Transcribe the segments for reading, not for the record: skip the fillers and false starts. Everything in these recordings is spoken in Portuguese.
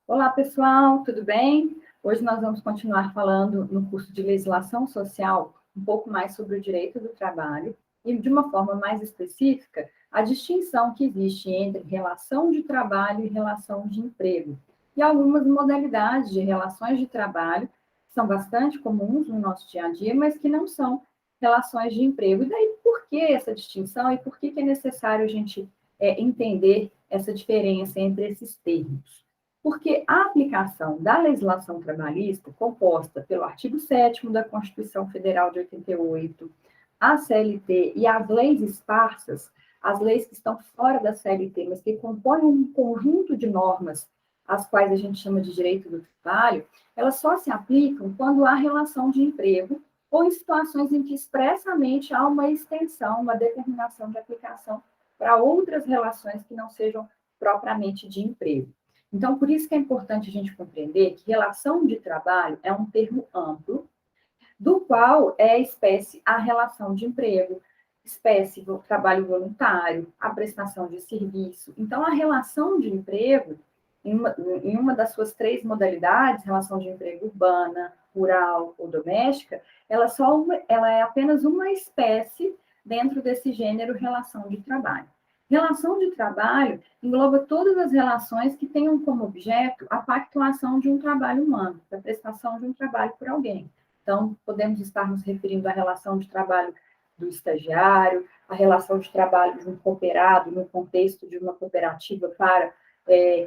Olá, pessoal, tudo bem? Hoje nós vamos continuar falando no curso de Legislação Social um pouco mais sobre o direito do trabalho e, de uma forma mais específica, a distinção que existe entre relação de trabalho e relação de emprego, e algumas modalidades de relações de trabalho que são bastante comuns no nosso dia a dia, mas que não são relações de emprego. E daí, por que essa distinção e por que é necessário a gente entender essa diferença entre esses termos? Porque a aplicação da legislação trabalhista, composta pelo artigo 7º da Constituição Federal de 88, a CLT e as leis esparsas, as leis que estão fora da CLT, mas que compõem um conjunto de normas, as quais a gente chama de direito do trabalho, elas só se aplicam quando há relação de emprego ou em situações em que expressamente há uma extensão, uma determinação de aplicação para outras relações que não sejam propriamente de emprego. Então, por isso que é importante a gente compreender que relação de trabalho é um termo amplo, do qual é espécie a relação de emprego, espécie do trabalho voluntário, a prestação de serviço. Então, a relação de emprego, em uma das suas três modalidades, relação de emprego urbana, rural ou doméstica, ela é apenas uma espécie dentro desse gênero relação de trabalho. Relação de trabalho engloba todas as relações que tenham como objeto a pactuação de um trabalho humano, a prestação de um trabalho por alguém. Então, podemos estar nos referindo à relação de trabalho do estagiário, à relação de trabalho de um cooperado no contexto de uma cooperativa para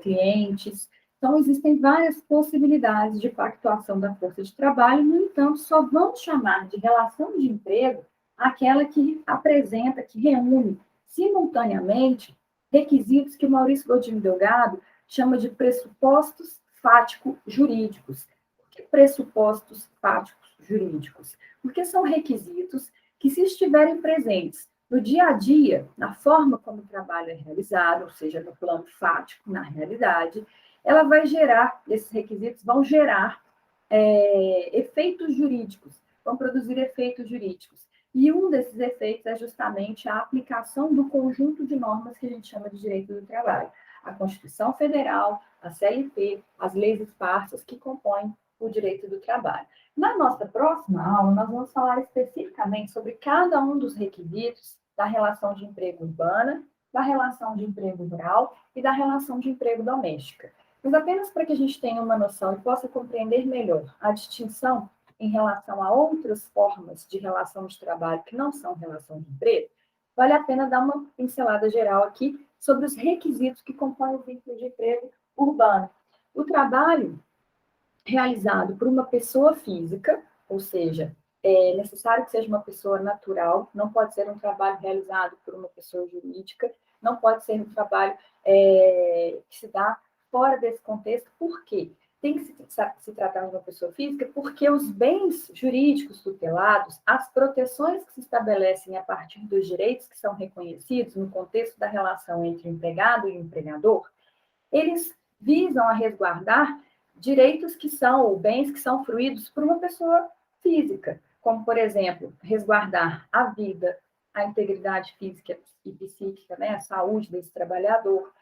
clientes. Então, existem várias possibilidades de pactuação da força de trabalho, no entanto, só vamos chamar de relação de emprego aquela que apresenta, que reúne simultaneamente requisitos que o Maurício Godinho Delgado chama de pressupostos fático-jurídicos. Por que pressupostos fáticos-jurídicos? Porque são requisitos que, se estiverem presentes no dia a dia, na forma como o trabalho é realizado, ou seja, no plano fático, na realidade, ela vai gerar, esses requisitos vão gerar efeitos jurídicos, vão produzir efeitos jurídicos. E um desses efeitos é justamente a aplicação do conjunto de normas que a gente chama de direito do trabalho. A Constituição Federal, a CLT, as leis esparsas que compõem o direito do trabalho. Na nossa próxima aula, nós vamos falar especificamente sobre cada um dos requisitos da relação de emprego urbana, da relação de emprego rural e da relação de emprego doméstica. Mas apenas para que a gente tenha uma noção e possa compreender melhor a distinção em relação a outras formas de relação de trabalho que não são relação de emprego, vale a pena dar uma pincelada geral aqui sobre os requisitos que compõem o vínculo de emprego urbano. O trabalho realizado por uma pessoa física, ou seja, é necessário que seja uma pessoa natural, não pode ser um trabalho realizado por uma pessoa jurídica, não pode ser um trabalho que se dá fora desse contexto. Por quê? Tem que se tratar de uma pessoa física porque os bens jurídicos tutelados, as proteções que se estabelecem a partir dos direitos que são reconhecidos no contexto da relação entre o empregado e o empregador, eles visam a resguardar direitos que são, ou bens que são fruídos por uma pessoa física, como, por exemplo, resguardar a vida, a integridade física e psíquica, né, a saúde desse trabalhador,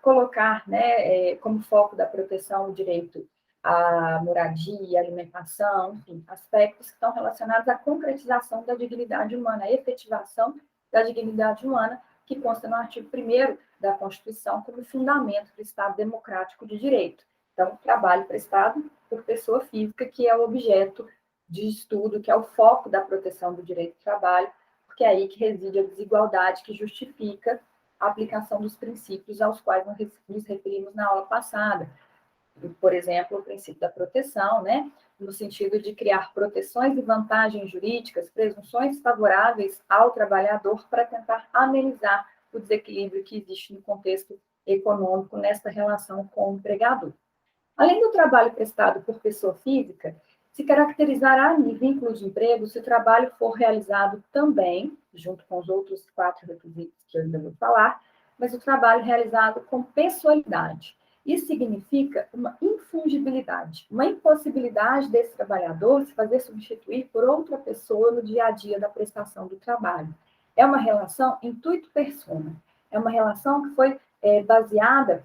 colocar, né, como foco da proteção o direito à moradia, alimentação, enfim, aspectos que estão relacionados à concretização da dignidade humana, à efetivação da dignidade humana, que consta no artigo 1º da Constituição como fundamento do Estado democrático de direito. Então, trabalho prestado por pessoa física, que é o objeto de estudo, que é o foco da proteção do direito do trabalho, porque é aí que reside a desigualdade que justifica a aplicação dos princípios aos quais nos referimos na aula passada. Por exemplo, o princípio da proteção, né? No sentido de criar proteções e vantagens jurídicas, presunções favoráveis ao trabalhador para tentar amenizar o desequilíbrio que existe no contexto econômico nesta relação com o empregador. Além do trabalho prestado por pessoa física, se caracterizará em vínculo de emprego se o trabalho for realizado também, junto com os outros 4 requisitos que eu ainda vou falar, mas o trabalho realizado com pessoalidade. Isso significa uma infungibilidade, uma impossibilidade desse trabalhador se fazer substituir por outra pessoa no dia a dia da prestação do trabalho. É uma relação intuito persona, é uma relação que foi baseada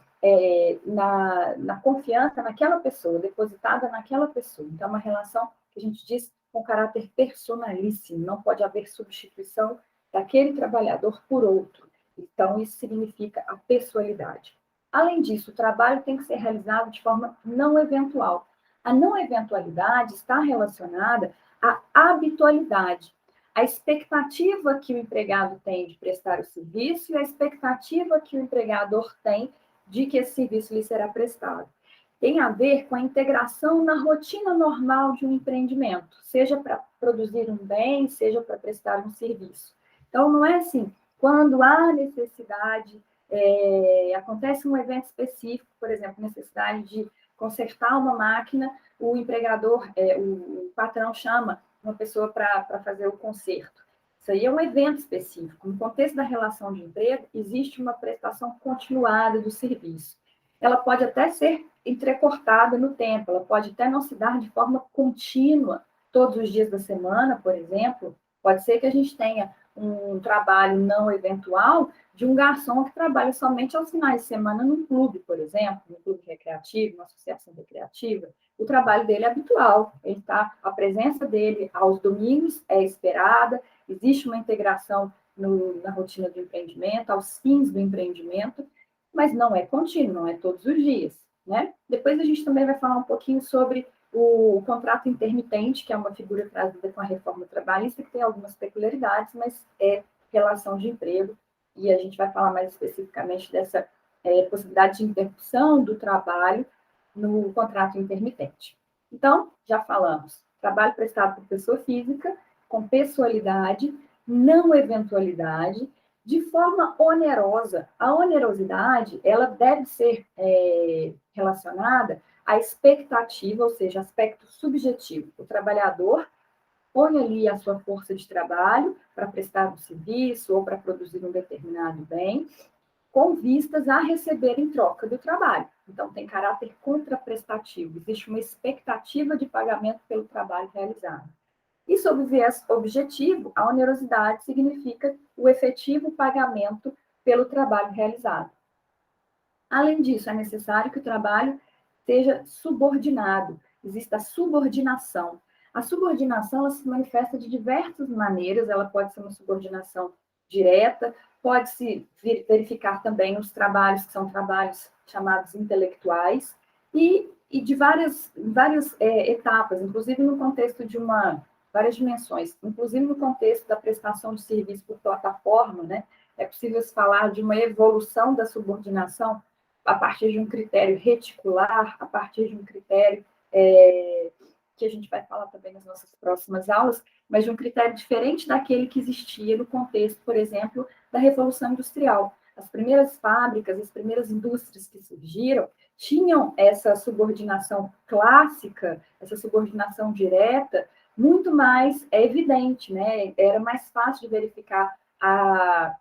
na confiança naquela pessoa, depositada naquela pessoa. Então, é uma relação que a gente diz com caráter personalíssimo, não pode haver substituição daquele trabalhador por outro. Então, isso significa a pessoalidade. Além disso, o trabalho tem que ser realizado de forma não eventual. A não eventualidade está relacionada à habitualidade, a expectativa que o empregado tem de prestar o serviço e a expectativa que o empregador tem de que esse serviço lhe será prestado. Tem a ver com a integração na rotina normal de um empreendimento, seja para produzir um bem, seja para prestar um serviço. Então, não é assim, quando há necessidade, acontece um evento específico, por exemplo, necessidade de consertar uma máquina, o empregador, o patrão chama uma pessoa para fazer o conserto. Isso aí é um evento específico. No contexto da relação de emprego, existe uma prestação continuada do serviço. Ela pode até ser entrecortada no tempo, ela pode até não se dar de forma contínua todos os dias da semana, por exemplo. Pode ser que a gente tenha um trabalho não eventual de um garçom que trabalha somente aos finais de semana num clube, por exemplo, num clube recreativo, uma associação recreativa. O trabalho dele é habitual, a presença dele aos domingos é esperada, existe uma integração na rotina do empreendimento, aos fins do empreendimento, mas não é contínuo, não é todos os dias, né? Depois a gente também vai falar um pouquinho sobre o contrato intermitente, que é uma figura trazida com a reforma trabalhista, que tem algumas peculiaridades, mas é relação de emprego, e a gente vai falar mais especificamente dessa possibilidade de interrupção do trabalho no contrato intermitente. Então, já falamos, trabalho prestado por pessoa física, com pessoalidade, não eventualidade, de forma onerosa. A onerosidade, ela deve ser relacionada à expectativa, ou seja, aspecto subjetivo. O trabalhador põe ali a sua força de trabalho para prestar um serviço ou para produzir um determinado bem, com vistas a receber em troca do trabalho. Então, tem caráter contraprestativo, existe uma expectativa de pagamento pelo trabalho realizado. E, sob o viés objetivo, a onerosidade significa o efetivo pagamento pelo trabalho realizado. Além disso, é necessário que o trabalho seja subordinado, exista subordinação. A subordinação ela se manifesta de diversas maneiras, ela pode ser uma subordinação direta, pode-se verificar também nos trabalhos, que são trabalhos chamados intelectuais, e de várias etapas, inclusive no contexto de várias dimensões, inclusive no contexto da prestação de serviço por plataforma, né? É possível se falar de uma evolução da subordinação a partir de um critério reticular, a partir de um critério que a gente vai falar também nas nossas próximas aulas, mas de um critério diferente daquele que existia no contexto, por exemplo, da Revolução Industrial. As primeiras fábricas, as primeiras indústrias que surgiram, tinham essa subordinação clássica, essa subordinação direta, muito mais evidente, né? Era mais fácil de verificar a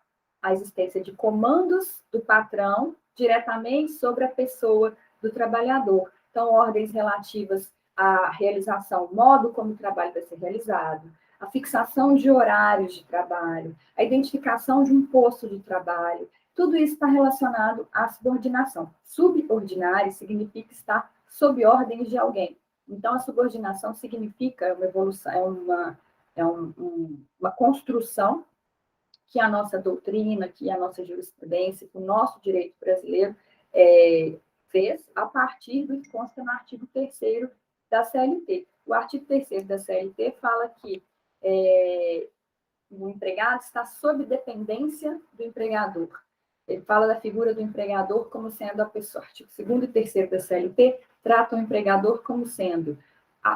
existência de comandos do patrão diretamente sobre a pessoa do trabalhador. Então, ordens relativas à realização, modo como o trabalho vai ser realizado, a fixação de horários de trabalho, a identificação de um posto de trabalho, tudo isso está relacionado à subordinação. Subordinar significa estar sob ordens de alguém. Então, a subordinação significa uma evolução, uma construção que a nossa doutrina, que a nossa jurisprudência, que o nosso direito brasileiro fez a partir do que consta no artigo 3º da CLT. O artigo 3º da CLT fala que o empregado está sob dependência do empregador. Ele fala da figura do empregador como sendo a pessoa. Artigo 2º e 3º da CLT tratam o empregador como sendo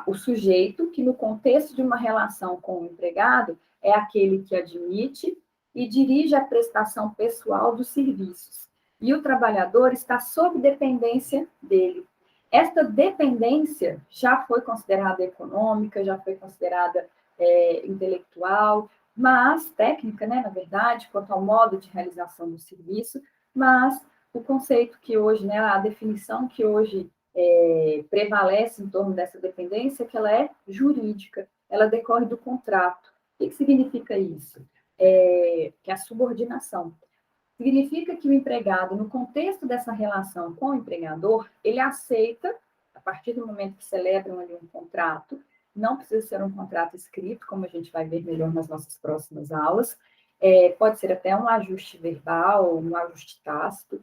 o sujeito que, no contexto de uma relação com o empregado, é aquele que admite e dirige a prestação pessoal dos serviços. E o trabalhador está sob dependência dele. Esta dependência já foi considerada econômica, já foi considerada intelectual, mas técnica, né, na verdade, quanto ao modo de realização do serviço, mas o conceito que hoje, né, a definição que hoje prevalece em torno dessa dependência é que ela é jurídica, ela decorre do contrato. O que significa isso? Que é a subordinação. Significa que o empregado, no contexto dessa relação com o empregador, ele aceita, a partir do momento que celebram ali um contrato, não precisa ser um contrato escrito, como a gente vai ver melhor nas nossas próximas aulas, pode ser até um ajuste verbal, um ajuste tácito.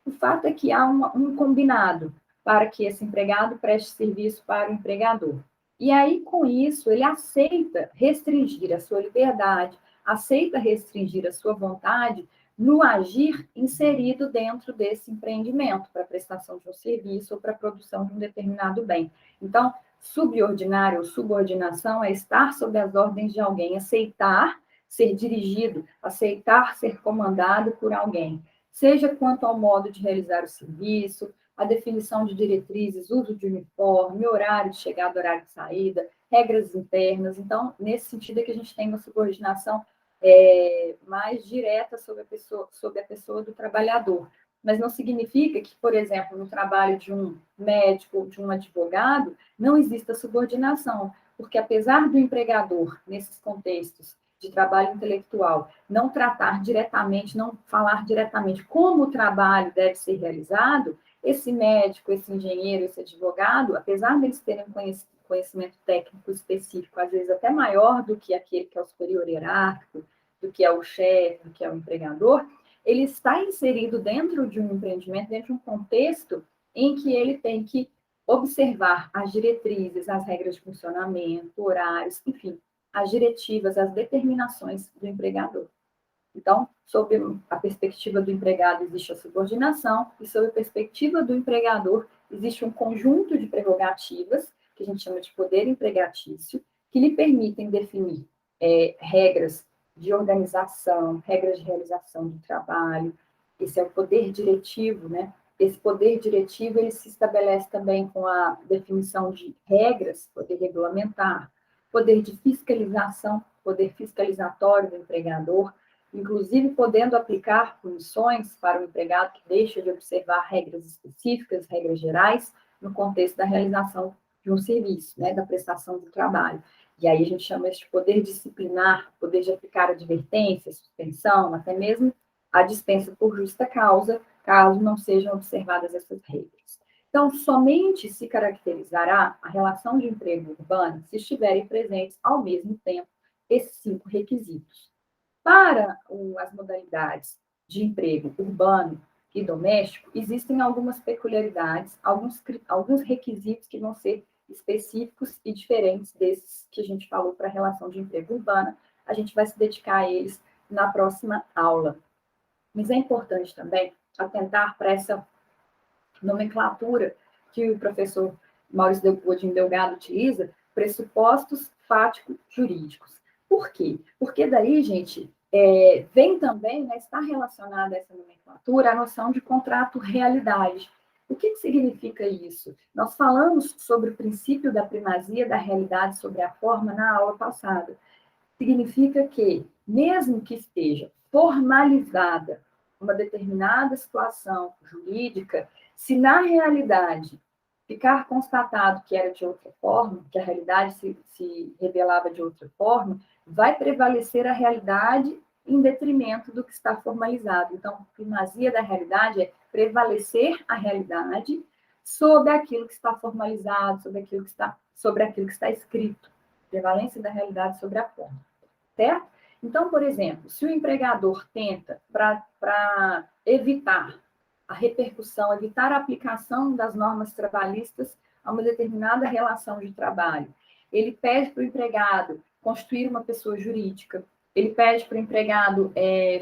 O fato é que há um combinado para que esse empregado preste serviço para o empregador. E aí, com isso, ele aceita restringir a sua liberdade, aceita restringir a sua vontade no agir inserido dentro desse empreendimento, para a prestação de um serviço ou para a produção de um determinado bem. Então, subordinário ou subordinação é estar sob as ordens de alguém, aceitar ser dirigido, aceitar ser comandado por alguém, seja quanto ao modo de realizar o serviço, a definição de diretrizes, uso de uniforme, horário de chegada, horário de saída, regras internas. Então, nesse sentido é que a gente tem uma subordinação mais direta sobre a pessoa do trabalhador. Mas não significa que, por exemplo, no trabalho de um médico ou de um advogado, não exista subordinação, porque apesar do empregador, nesses contextos de trabalho intelectual, não tratar diretamente, não falar diretamente como o trabalho deve ser realizado, esse médico, esse engenheiro, esse advogado, apesar deles terem conhecimento técnico específico, às vezes até maior do que aquele que é o superior hierárquico, do que é o chefe, do que é o empregador, ele está inserido dentro de um empreendimento, dentro de um contexto em que ele tem que observar as diretrizes, as regras de funcionamento, horários, enfim, as diretivas, as determinações do empregador. Então, sob a perspectiva do empregado, existe a subordinação, e sob a perspectiva do empregador, existe um conjunto de prerrogativas, que a gente chama de poder empregatício, que lhe permitem definir regras de organização, regras de realização do trabalho. Esse é o poder diretivo, né? Esse poder diretivo, ele se estabelece também com a definição de regras, poder regulamentar, poder de fiscalização, poder fiscalizatório do empregador, inclusive podendo aplicar punições para o empregado que deixa de observar regras específicas, regras gerais, no contexto da realização de um serviço, né, da prestação do trabalho. E aí a gente chama isso de poder disciplinar, poder de aplicar advertência, suspensão, até mesmo a dispensa por justa causa, caso não sejam observadas essas regras. Então, somente se caracterizará a relação de emprego urbana se estiverem presentes, ao mesmo tempo, esses 5 requisitos. Para as modalidades de emprego urbano e doméstico, existem algumas peculiaridades, alguns requisitos que vão ser específicos e diferentes desses que a gente falou para a relação de emprego urbana. A gente vai se dedicar a eles na próxima aula. Mas é importante também atentar para essa nomenclatura que o professor Maurício Godinho Delgado utiliza, pressupostos fático-jurídicos. Por quê? Porque daí, gente, vem também, né, está relacionada a essa nomenclatura, a noção de contrato-realidade. O que significa isso? Nós falamos sobre o princípio da primazia da realidade sobre a forma na aula passada. Significa que, mesmo que esteja formalizada uma determinada situação jurídica, se na realidade ficar constatado que era de outra forma, que a realidade se revelava de outra forma, vai prevalecer a realidade em detrimento do que está formalizado. Então, primazia da realidade é prevalecer a realidade sobre aquilo que está formalizado, sobre aquilo que está escrito. Prevalência da realidade sobre a forma. Certo? Então, por exemplo, se o empregador tenta, para evitar a repercussão, evitar a aplicação das normas trabalhistas a uma determinada relação de trabalho, ele pede para o empregado constituir uma pessoa jurídica, ele pede para o empregado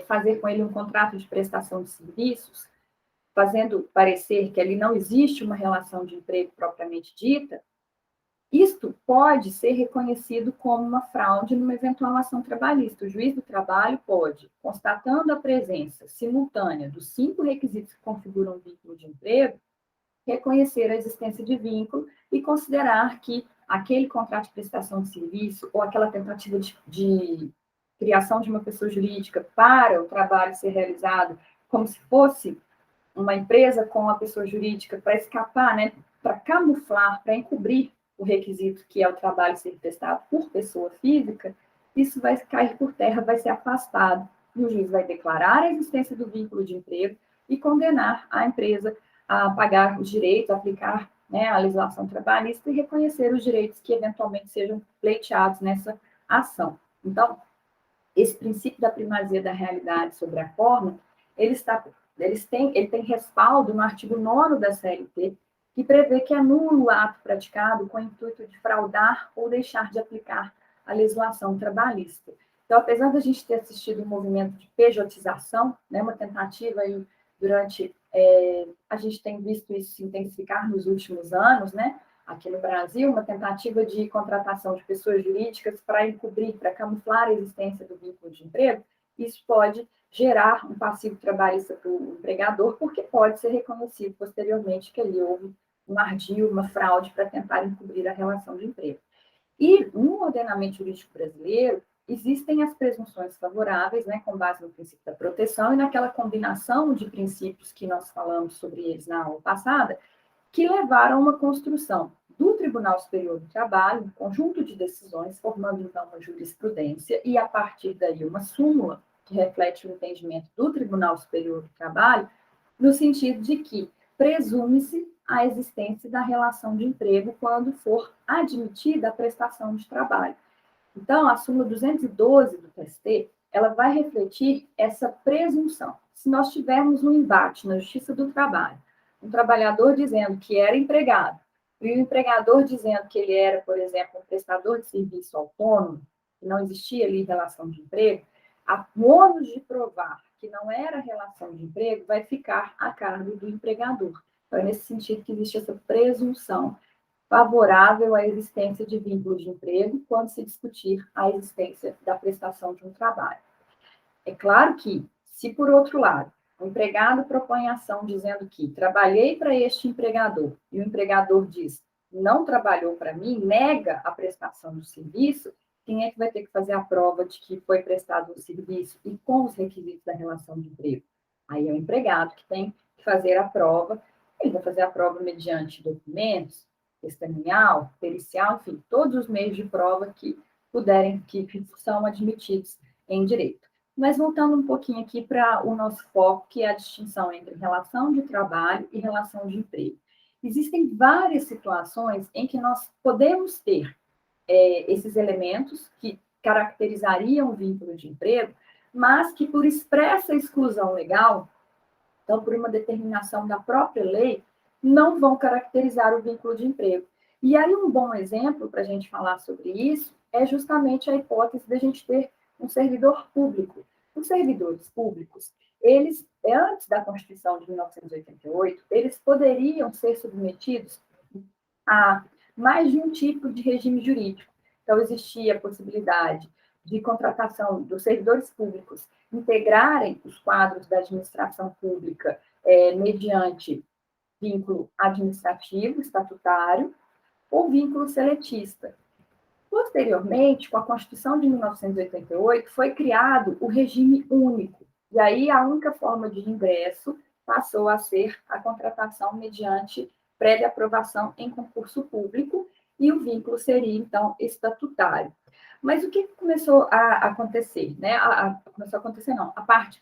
fazer com ele um contrato de prestação de serviços, fazendo parecer que ali não existe uma relação de emprego propriamente dita. Isto pode ser reconhecido como uma fraude numa eventual ação trabalhista. O juiz do trabalho pode, constatando a presença simultânea dos 5 requisitos que configuram o vínculo de emprego, reconhecer a existência de vínculo e considerar que aquele contrato de prestação de serviço ou aquela tentativa de criação de uma pessoa jurídica para o trabalho ser realizado como se fosse uma empresa com a pessoa jurídica para escapar, né, para camuflar, para encobrir o requisito que é o trabalho ser prestado por pessoa física, isso vai cair por terra, vai ser afastado. e o juiz vai declarar a existência do vínculo de emprego e condenar a empresa a pagar os direitos, aplicar, né, a legislação trabalhista e reconhecer os direitos que eventualmente sejam pleiteados nessa ação. Então, esse princípio da primazia da realidade sobre a forma, ele tem respaldo no artigo 9º da CLT, que prevê que é nulo o ato praticado com o intuito de fraudar ou deixar de aplicar a legislação trabalhista. Então, apesar da gente ter assistido um movimento de pejotização, né, uma tentativa aí durante, a gente tem visto isso se intensificar nos últimos anos, né, aqui no Brasil, uma tentativa de contratação de pessoas jurídicas para encobrir, para camuflar a existência do vínculo de emprego, isso pode gerar um passivo trabalhista para o empregador, porque pode ser reconhecido posteriormente que ali houve um ardil, uma fraude para tentar encobrir a relação de emprego. E no ordenamento jurídico brasileiro, existem as presunções favoráveis, né, com base no princípio da proteção e naquela combinação de princípios que nós falamos sobre eles na aula passada, que levaram a uma construção do Tribunal Superior do Trabalho, um conjunto de decisões, formando então uma jurisprudência e, a partir daí, uma súmula que reflete o entendimento do Tribunal Superior do Trabalho, no sentido de que presume-se a existência da relação de emprego quando for admitida a prestação de trabalho. Então, a súmula 212 do TST, ela vai refletir essa presunção. Se nós tivermos um embate na Justiça do Trabalho, um trabalhador dizendo que era empregado, e o empregador dizendo que ele era, por exemplo, um prestador de serviço autônomo, que não existia ali relação de emprego, o ônus de provar que não era relação de emprego vai ficar a cargo do empregador. Então, é nesse sentido que existe essa presunção favorável à existência de vínculos de emprego quando se discutir a existência da prestação de um trabalho. É claro que, se por outro lado, o empregado propõe ação dizendo que trabalhei para este empregador e o empregador diz não trabalhou para mim, nega a prestação do serviço, quem é que vai ter que fazer a prova de que foi prestado o serviço e com os requisitos da relação de emprego? Aí é o empregado que tem que fazer a prova, ele vai fazer a prova mediante documentos, testemunhal, pericial, enfim, todos os meios de prova que puderem, que são admitidos em direito. Mas voltando um pouquinho aqui para o nosso foco, que é a distinção entre relação de trabalho e relação de emprego. Existem várias situações em que nós podemos ter esses elementos que caracterizariam o vínculo de emprego, mas que por expressa exclusão legal, então por uma determinação da própria lei, não vão caracterizar o vínculo de emprego. E aí um bom exemplo para a gente falar sobre isso é justamente a hipótese da gente ter um servidor público. Os servidores públicos, eles, antes da Constituição de 1988, eles poderiam ser submetidos a mais de um tipo de regime jurídico. Então, existia a possibilidade de contratação dos servidores públicos integrarem os quadros da administração pública mediante vínculo administrativo, estatutário, ou vínculo seletista. Posteriormente, com a Constituição de 1988, foi criado o regime único. E aí a única forma de ingresso passou a ser a contratação mediante prévia aprovação em concurso público, e o vínculo seria, então, estatutário. Mas o que começou a acontecer? Né? Começou a acontecer, não.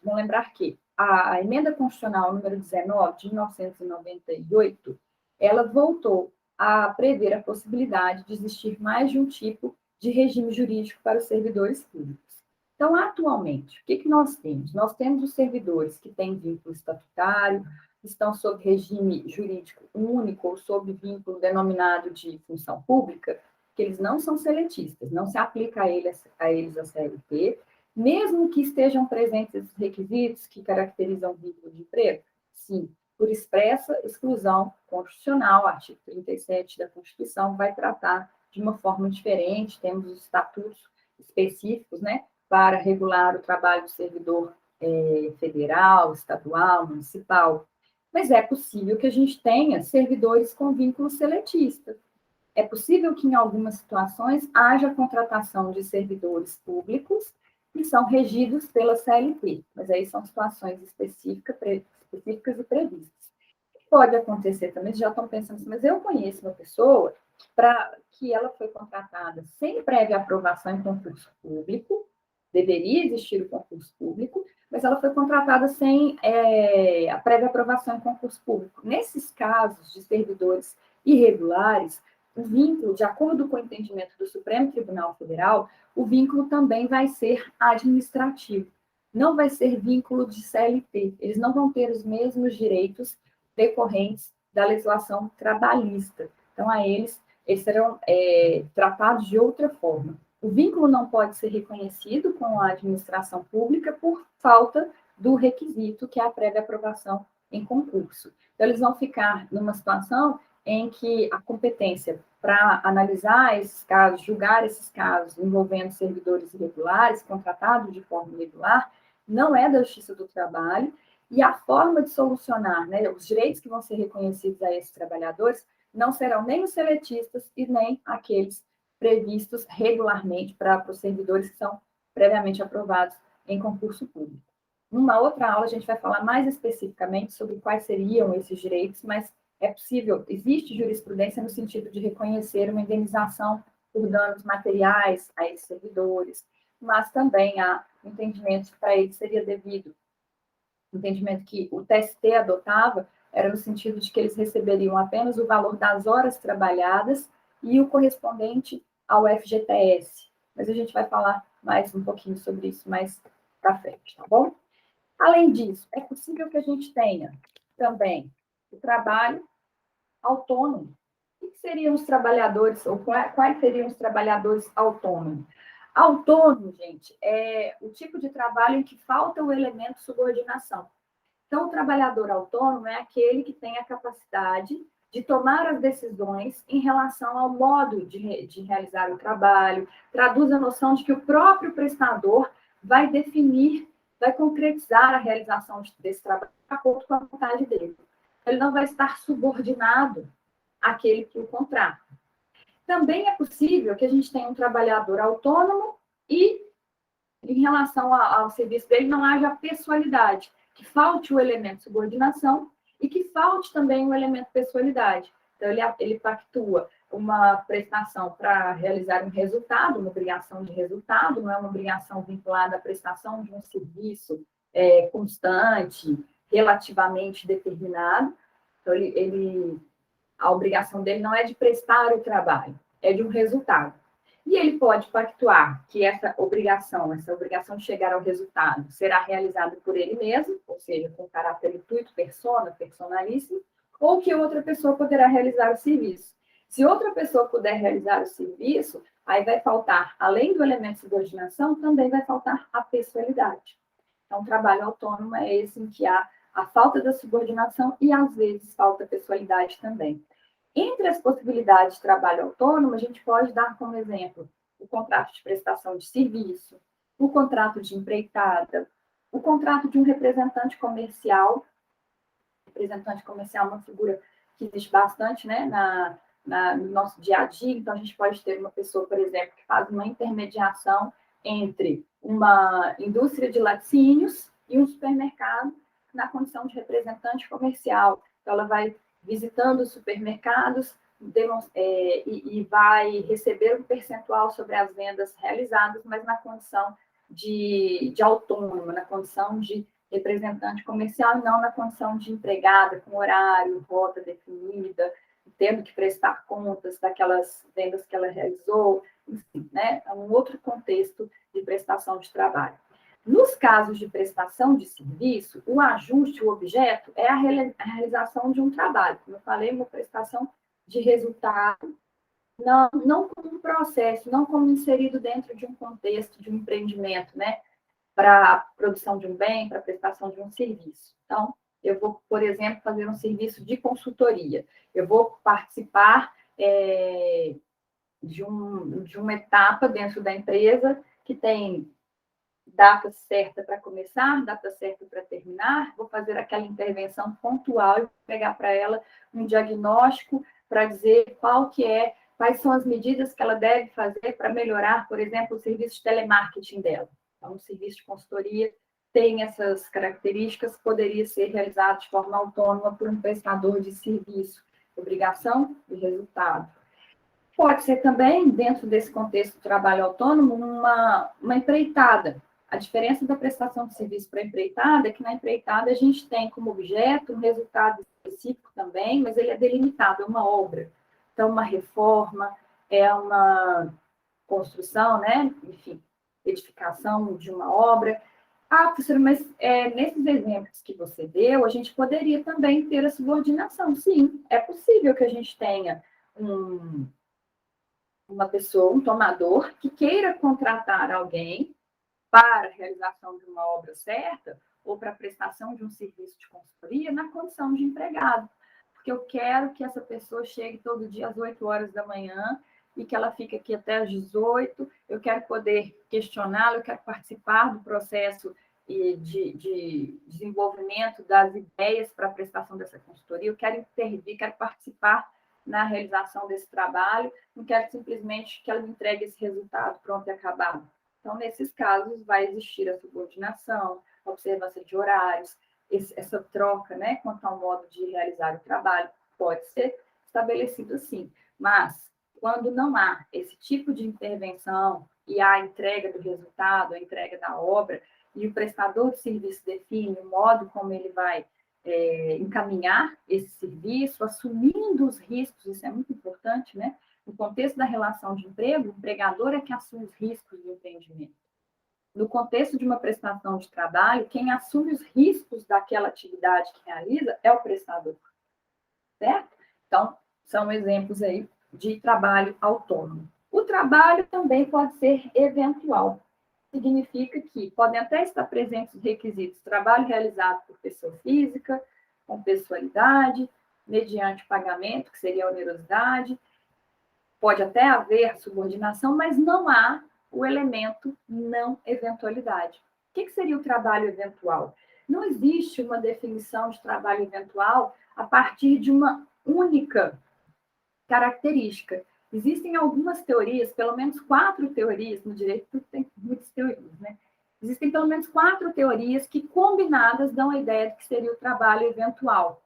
Vamos lembrar que a emenda constitucional número 19, de 1998, ela voltou a prever a possibilidade de existir mais de um tipo de regime jurídico para os servidores públicos. Então, atualmente, o que nós temos? Nós temos os servidores que têm vínculo estatutário, estão sob regime jurídico único ou sob vínculo denominado de função pública, que eles não são seletistas, não se aplica a eles a CLT, mesmo que estejam presentes os requisitos que caracterizam o vínculo de emprego? Sim, por expressa exclusão constitucional, artigo 37 da Constituição vai tratar de uma forma diferente, temos os estatutos específicos, né, para regular o trabalho do servidor federal, estadual, municipal. Mas é possível que a gente tenha servidores com vínculo seletista. É possível que, em algumas situações, haja contratação de servidores públicos que são regidos pela CLT, mas aí são situações específicas e previstas. Pode acontecer também, já estão pensando assim, mas eu conheço uma pessoa que ela foi contratada sem prévia aprovação em concurso público, deveria existir o concurso público, mas ela foi contratada sem a prévia aprovação em concurso público. Nesses casos de servidores irregulares, o vínculo, de acordo com o entendimento do Supremo Tribunal Federal, o vínculo também vai ser administrativo, não vai ser vínculo de CLT. Eles não vão ter os mesmos direitos decorrentes da legislação trabalhista. Então, eles serão tratados de outra forma. O vínculo não pode ser reconhecido com a administração pública por falta do requisito, que é a prévia aprovação em concurso. Então, eles vão ficar numa situação em que a competência para analisar esses casos, julgar esses casos envolvendo servidores irregulares, contratados de forma irregular, não é da Justiça do Trabalho, e a forma de solucionar, né, os direitos que vão ser reconhecidos a esses trabalhadores não serão nem os seletistas e nem aqueles previstos regularmente para os servidores que são previamente aprovados em concurso público. Numa outra aula, a gente vai falar mais especificamente sobre quais seriam esses direitos, mas é possível, existe jurisprudência no sentido de reconhecer uma indenização por danos materiais a esses servidores, mas também há entendimentos que para eles seria devido. O entendimento que o TST adotava era no sentido de que eles receberiam apenas o valor das horas trabalhadas e o correspondente ao FGTS. Mas a gente vai falar mais um pouquinho sobre isso mais para frente, tá bom? Além disso, é possível que a gente tenha também o trabalho autônomo. O que seriam os trabalhadores, ou quais seriam os trabalhadores autônomos? Autônomo, gente, é o tipo de trabalho em que falta o elemento subordinação. Então, o trabalhador autônomo é aquele que tem a capacidade de tomar as decisões em relação ao modo de realizar o trabalho, traduz a noção de que o próprio prestador vai definir, vai concretizar a realização desse trabalho de acordo com a vontade dele. Ele não vai estar subordinado àquele que o contrata. Também é possível que a gente tenha um trabalhador autônomo e, em relação ao serviço dele, não haja pessoalidade, que falte o elemento subordinação e que falte também o elemento pessoalidade. Então, ele pactua uma prestação para realizar um resultado, uma obrigação de resultado, não é uma obrigação vinculada à prestação de um serviço constante, relativamente determinado. Então, a obrigação dele não é de prestar o trabalho, é de um resultado. E ele pode pactuar que essa obrigação de chegar ao resultado, será realizada por ele mesmo, ou seja, com caráter intuito, personalíssimo, ou que outra pessoa poderá realizar o serviço. Se outra pessoa puder realizar o serviço, aí vai faltar, além do elemento de subordinação, também vai faltar a pessoalidade. Então, o trabalho autônomo é esse em que há a falta da subordinação e, às vezes, falta a pessoalidade também. Entre as possibilidades de trabalho autônomo, a gente pode dar como exemplo o contrato de prestação de serviço, o contrato de empreitada, o contrato de um representante comercial. Representante comercial é uma figura que existe bastante, né, no nosso dia a dia. Então, a gente pode ter uma pessoa, por exemplo, que faz uma intermediação entre uma indústria de laticínios e um supermercado na condição de representante comercial. Então, ela vai visitando os supermercados e vai receber um percentual sobre as vendas realizadas, mas na condição de autônoma, na condição de representante comercial e não na condição de empregada, com horário, rota definida, tendo que prestar contas daquelas vendas que ela realizou, enfim, né? É um outro contexto de prestação de trabalho. Nos casos de prestação de serviço, o ajuste, o objeto, é a realização de um trabalho. Como eu falei, uma prestação de resultado, não como um processo, não como inserido dentro de um contexto de um empreendimento, né? Para a produção de um bem, para a prestação de um serviço. Então, eu vou, por exemplo, fazer um serviço de consultoria. Eu vou participar de uma etapa dentro da empresa que tem data certa para começar, data certa para terminar, vou fazer aquela intervenção pontual e pegar para ela um diagnóstico para dizer quais são as medidas que ela deve fazer para melhorar, por exemplo, o serviço de telemarketing dela. Então, o serviço de consultoria tem essas características, poderia ser realizado de forma autônoma por um prestador de serviço. Obrigação e resultado. Pode ser também, dentro desse contexto do trabalho autônomo, uma empreitada. A diferença da prestação de serviço para a empreitada é que na empreitada a gente tem como objeto um resultado específico também, mas ele é delimitado, é uma obra. Então, uma reforma, é uma construção, né? Enfim, edificação de uma obra. Ah, professora, mas nesses exemplos que você deu, a gente poderia também ter a subordinação. Sim, é possível que a gente tenha uma pessoa, um tomador, que queira contratar alguém para a realização de uma obra certa ou para a prestação de um serviço de consultoria na condição de empregado. Porque eu quero que essa pessoa chegue todo dia às 8 horas da manhã e que ela fique aqui até às 18, eu quero poder questioná-la, eu quero participar do processo de desenvolvimento das ideias para a prestação dessa consultoria, eu quero intervir, quero participar na realização desse trabalho, não quero simplesmente que ela me entregue esse resultado pronto e acabado. Então, nesses casos, vai existir a subordinação, a observância de horários, essa troca, né, quanto ao modo de realizar o trabalho, pode ser estabelecido assim. Mas, quando não há esse tipo de intervenção e há a entrega do resultado, a entrega da obra, e o prestador de serviço define o modo como ele vai encaminhar esse serviço, assumindo os riscos, isso é muito importante, né? No contexto da relação de emprego, o empregador é que assume os riscos do empreendimento. No contexto de uma prestação de trabalho, quem assume os riscos daquela atividade que realiza é o prestador, certo? Então, são exemplos aí de trabalho autônomo. O trabalho também pode ser eventual. Significa que podem até estar presentes os requisitos trabalho realizado por pessoa física, com pessoalidade, mediante pagamento, que seria a onerosidade, pode até haver subordinação, mas não há o elemento não eventualidade. O que seria o trabalho eventual? Não existe uma definição de trabalho eventual a partir de uma única característica. Existem algumas teorias, pelo menos 4 teorias, no direito tem muitas teorias, né? Existem pelo menos 4 teorias que, combinadas, dão a ideia de que seria o trabalho eventual.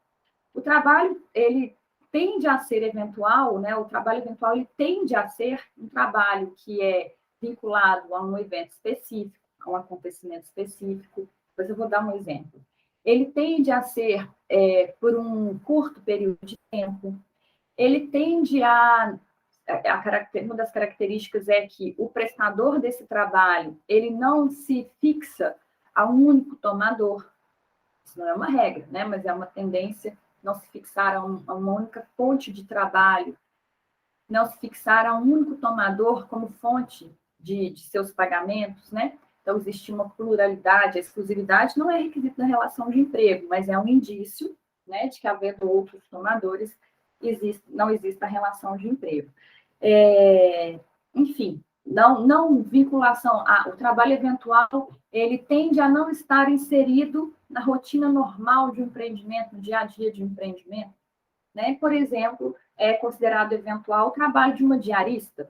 O trabalho, ele tende a ser eventual, né? O trabalho eventual, ele tende a ser um trabalho que é vinculado a um evento específico, a um acontecimento específico. Depois eu vou dar um exemplo. Ele tende a ser por um curto período de tempo. Ele tende uma das características é que o prestador desse trabalho, ele não se fixa a um único tomador. Isso não é uma regra, né? Mas é uma tendência não se fixar a uma única fonte de trabalho, não se fixar a um único tomador como fonte de seus pagamentos, né? Então, existe uma pluralidade, a exclusividade não é requisito da relação de emprego, mas é um indício, né, de que, havendo outros tomadores, não existe a relação de emprego. Enfim, não vinculação, o trabalho eventual, ele tende a não estar inserido na rotina normal de um empreendimento, no dia a dia de um empreendimento, né? Por exemplo, é considerado eventual o trabalho de uma diarista.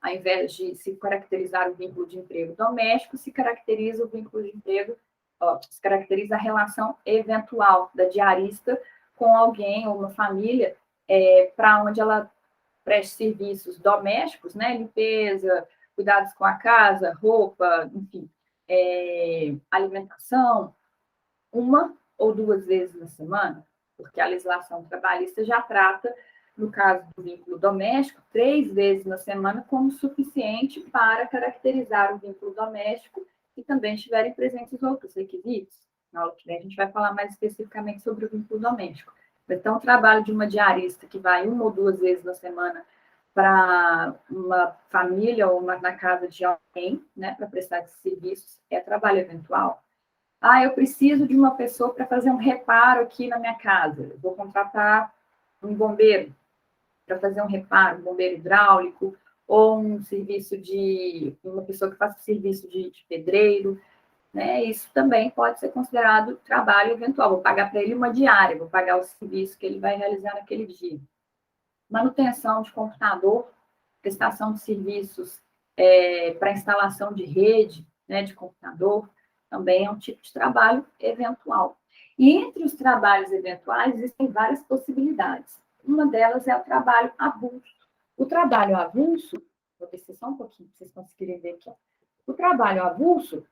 Ao invés de se caracterizar o vínculo de emprego doméstico, se caracteriza o vínculo de emprego, se caracteriza a relação eventual da diarista com alguém ou uma família para onde ela preste serviços domésticos, né? Limpeza, cuidados com a casa, roupa, enfim, alimentação, 1 ou 2 vezes na semana, porque a legislação trabalhista já trata, no caso do vínculo doméstico, 3 vezes na semana como suficiente para caracterizar o vínculo doméstico e também estiverem presentes outros requisitos. Na aula que vem a gente vai falar mais especificamente sobre o vínculo doméstico. Então, o trabalho de uma diarista que vai 1 ou 2 vezes na semana para uma família ou na casa de alguém, né, para prestar esses serviços, é trabalho eventual. Eu preciso de uma pessoa para fazer um reparo aqui na minha casa. Eu vou contratar um bombeiro para fazer um reparo, um bombeiro hidráulico, ou uma pessoa que faça serviço de pedreiro, né? Isso também pode ser considerado trabalho eventual. Vou pagar para ele uma diária, vou pagar o serviço que ele vai realizar naquele dia. Manutenção de computador, prestação de serviços para instalação de rede, né, de computador, também é um tipo de trabalho eventual. E entre os trabalhos eventuais existem várias possibilidades. Uma delas é o trabalho avulso. O trabalho avulso, vou descer só um pouquinho para vocês conseguirem ver aqui. O trabalho avulso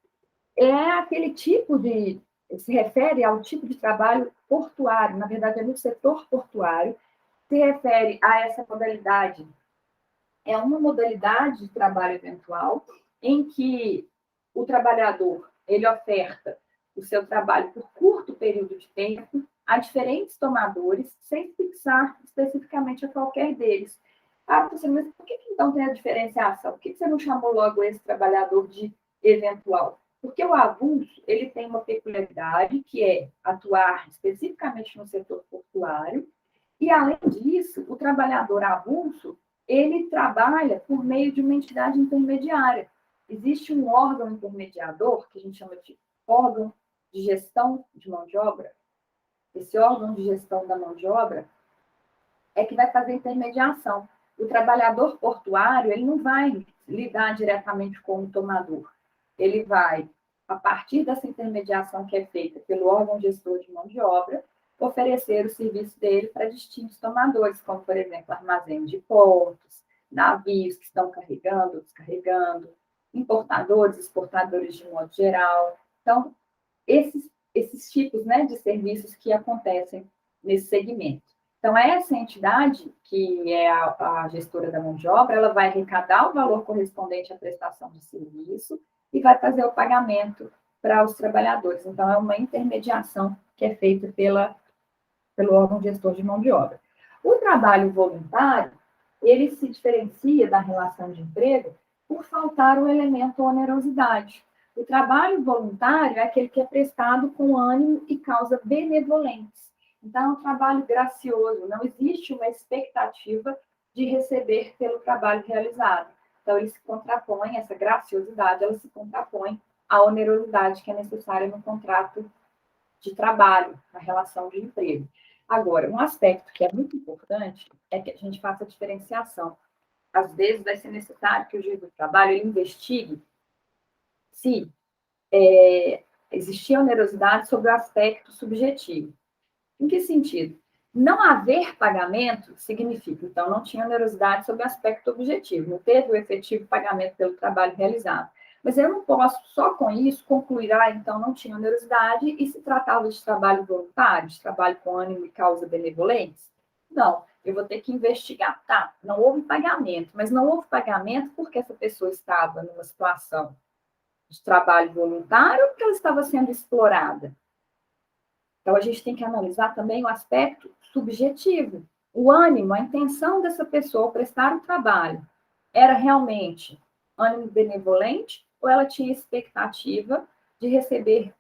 é aquele tipo de, se refere ao tipo de trabalho portuário, na verdade é no setor portuário, se refere a essa modalidade. É uma modalidade de trabalho eventual em que o trabalhador ele oferta o seu trabalho por curto período de tempo a diferentes tomadores, sem fixar especificamente a qualquer deles. Ah, você, mas por que então tem a diferenciação? Por que você não chamou logo esse trabalhador de eventual? Porque o avulso ele tem uma peculiaridade, que é atuar especificamente no setor portuário, e, além disso, o trabalhador avulso ele trabalha por meio de uma entidade intermediária. Existe um órgão intermediador, que a gente chama de órgão de gestão de mão de obra. Esse órgão de gestão da mão de obra é que vai fazer intermediação. O trabalhador portuário, ele não vai lidar diretamente com o tomador. Ele vai, a partir dessa intermediação que é feita pelo órgão gestor de mão de obra, oferecer o serviço dele para distintos tomadores, como, por exemplo, armazém de portos, navios que estão carregando, descarregando, importadores, exportadores de modo geral. Então, esses tipos, né, de serviços que acontecem nesse segmento. Então, essa entidade, que é a gestora da mão de obra, ela vai arrecadar o valor correspondente à prestação de serviço e vai fazer o pagamento para os trabalhadores. Então, é uma intermediação que é feita pelo órgão gestor de mão de obra. O trabalho voluntário, ele se diferencia da relação de emprego por faltar o elemento onerosidade. O trabalho voluntário é aquele que é prestado com ânimo e causa benevolentes. Então, é um trabalho gracioso, não existe uma expectativa de receber pelo trabalho realizado. Então, ele se contrapõe, essa graciosidade, ela se contrapõe à onerosidade que é necessária no contrato de trabalho, na relação de emprego. Agora, um aspecto que é muito importante é que a gente faça a diferenciação. Às vezes, vai ser necessário que o juiz do trabalho ele investigue se existia onerosidade sobre o aspecto subjetivo. Em que sentido? Não haver pagamento significa, então, não tinha onerosidade sobre o aspecto objetivo, não teve o efetivo pagamento pelo trabalho realizado. Mas eu não posso, só com isso, concluir, então, não tinha onerosidade e se tratava de trabalho voluntário, de trabalho com ânimo e causa benevolentes? Não, eu vou ter que investigar. Tá, não houve pagamento, mas não houve pagamento porque essa pessoa estava numa situação de trabalho voluntário ou porque ela estava sendo explorada? Então, a gente tem que analisar também o aspecto subjetivo. O ânimo, a intenção dessa pessoa ao prestar o trabalho, era realmente ânimo benevolente ou ela tinha expectativa de receber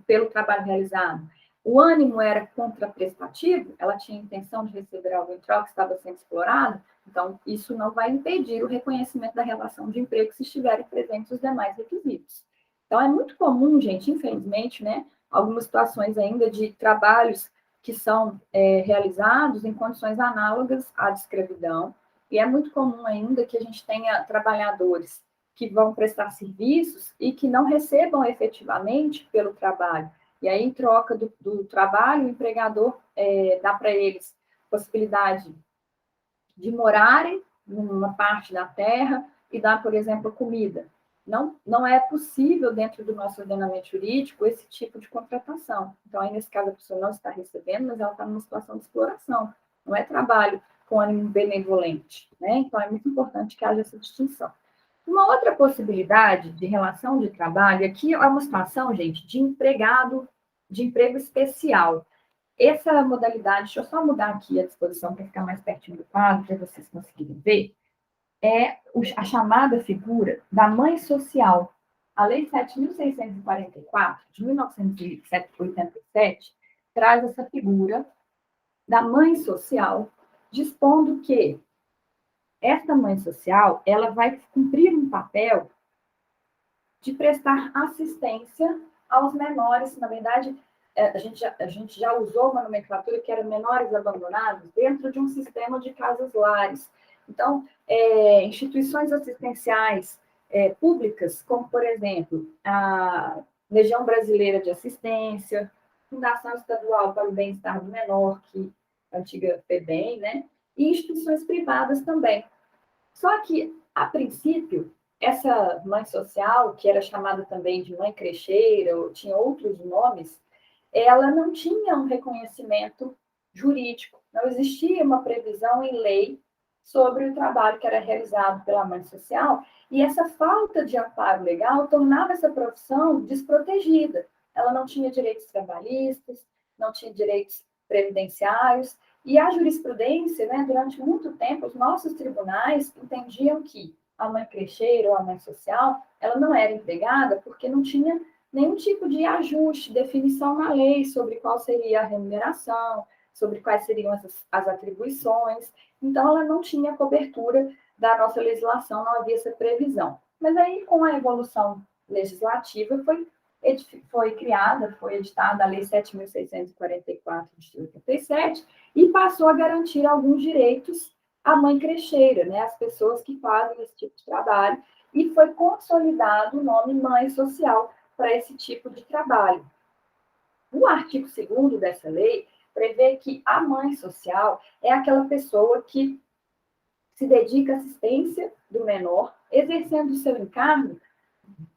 pelo trabalho realizado? O ânimo era contraprestativo, ela tinha intenção de receber algo em troca, estava sendo explorado, então isso não vai impedir o reconhecimento da relação de emprego se estiverem presentes os demais requisitos. Então, é muito comum, gente, infelizmente, né, algumas situações ainda de trabalhos que são realizados em condições análogas à de escravidão, e é muito comum ainda que a gente tenha trabalhadores que vão prestar serviços e que não recebam efetivamente pelo trabalho. E aí, em troca do trabalho, o empregador dá para eles possibilidade de morarem numa parte da terra e dar, por exemplo, comida. Não é possível, dentro do nosso ordenamento jurídico, esse tipo de contratação. Então, aí, nesse caso, a pessoa não está recebendo, mas ela está numa situação de exploração. Não é trabalho com ânimo benevolente, né? Então, é muito importante que haja essa distinção. Uma outra possibilidade de relação de trabalho, aqui é uma situação, gente, de empregado, de emprego especial. Essa modalidade, deixa eu só mudar aqui a disposição para ficar mais pertinho do quadro, para vocês conseguirem ver, é a chamada figura da mãe social. A Lei 7.644, de 1987, traz essa figura da mãe social, dispondo que esta mãe social ela vai cumprir um papel de prestar assistência aos menores. Na verdade, a gente já usou uma nomenclatura que era menores abandonados dentro de um sistema de casas-lares. Então, instituições assistenciais públicas, como, por exemplo, a Legião Brasileira de Assistência, Fundação Estadual para o Bem-Estar do Menor, que é a antiga FEBEM, né? E instituições privadas também. Só que, a princípio, essa mãe social, que era chamada também de mãe crecheira, ou tinha outros nomes, ela não tinha um reconhecimento jurídico. Não existia uma previsão em lei sobre o trabalho que era realizado pela mãe social, e essa falta de amparo legal tornava essa profissão desprotegida. Ela não tinha direitos trabalhistas, não tinha direitos previdenciários, e a jurisprudência, né, durante muito tempo, os nossos tribunais entendiam que a mãe crecheira ou a mãe social, ela não era empregada porque não tinha nenhum tipo de ajuste, definição na lei sobre qual seria a remuneração, sobre quais seriam as atribuições. Então, ela não tinha cobertura da nossa legislação, não havia essa previsão. Mas aí, com a evolução legislativa, foi criada, foi editada a Lei 7.644 de 87 e passou a garantir alguns direitos à mãe crecheira, né, às pessoas que fazem esse tipo de trabalho, e foi consolidado o nome mãe social para esse tipo de trabalho. O artigo 2º dessa lei prevê que a mãe social é aquela pessoa que se dedica à assistência do menor, exercendo o seu encargo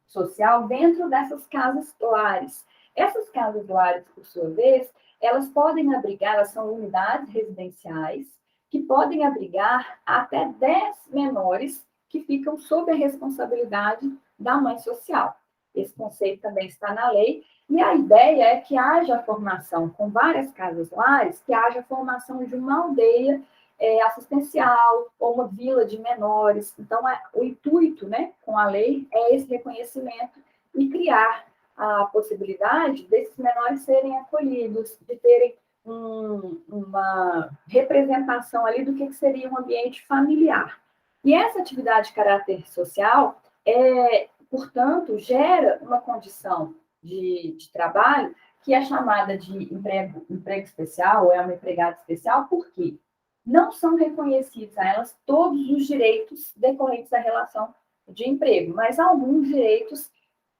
social dentro dessas casas lares. Essas casas lares, por sua vez, elas podem abrigar, elas são unidades residenciais, que podem abrigar até 10 menores que ficam sob a responsabilidade da mãe social. Esse conceito também está na lei, e a ideia é que haja formação com várias casas lares, que haja formação de uma aldeia assistencial ou uma vila de menores. Então, o intuito, né, com a lei é esse reconhecimento e criar a possibilidade desses menores serem acolhidos, de terem uma representação ali do que seria um ambiente familiar. E essa atividade de caráter social, portanto, gera uma condição de trabalho que é chamada de emprego especial, ou é uma empregada especial, por quê? Não são reconhecidos a elas todos os direitos decorrentes da relação de emprego, mas alguns direitos,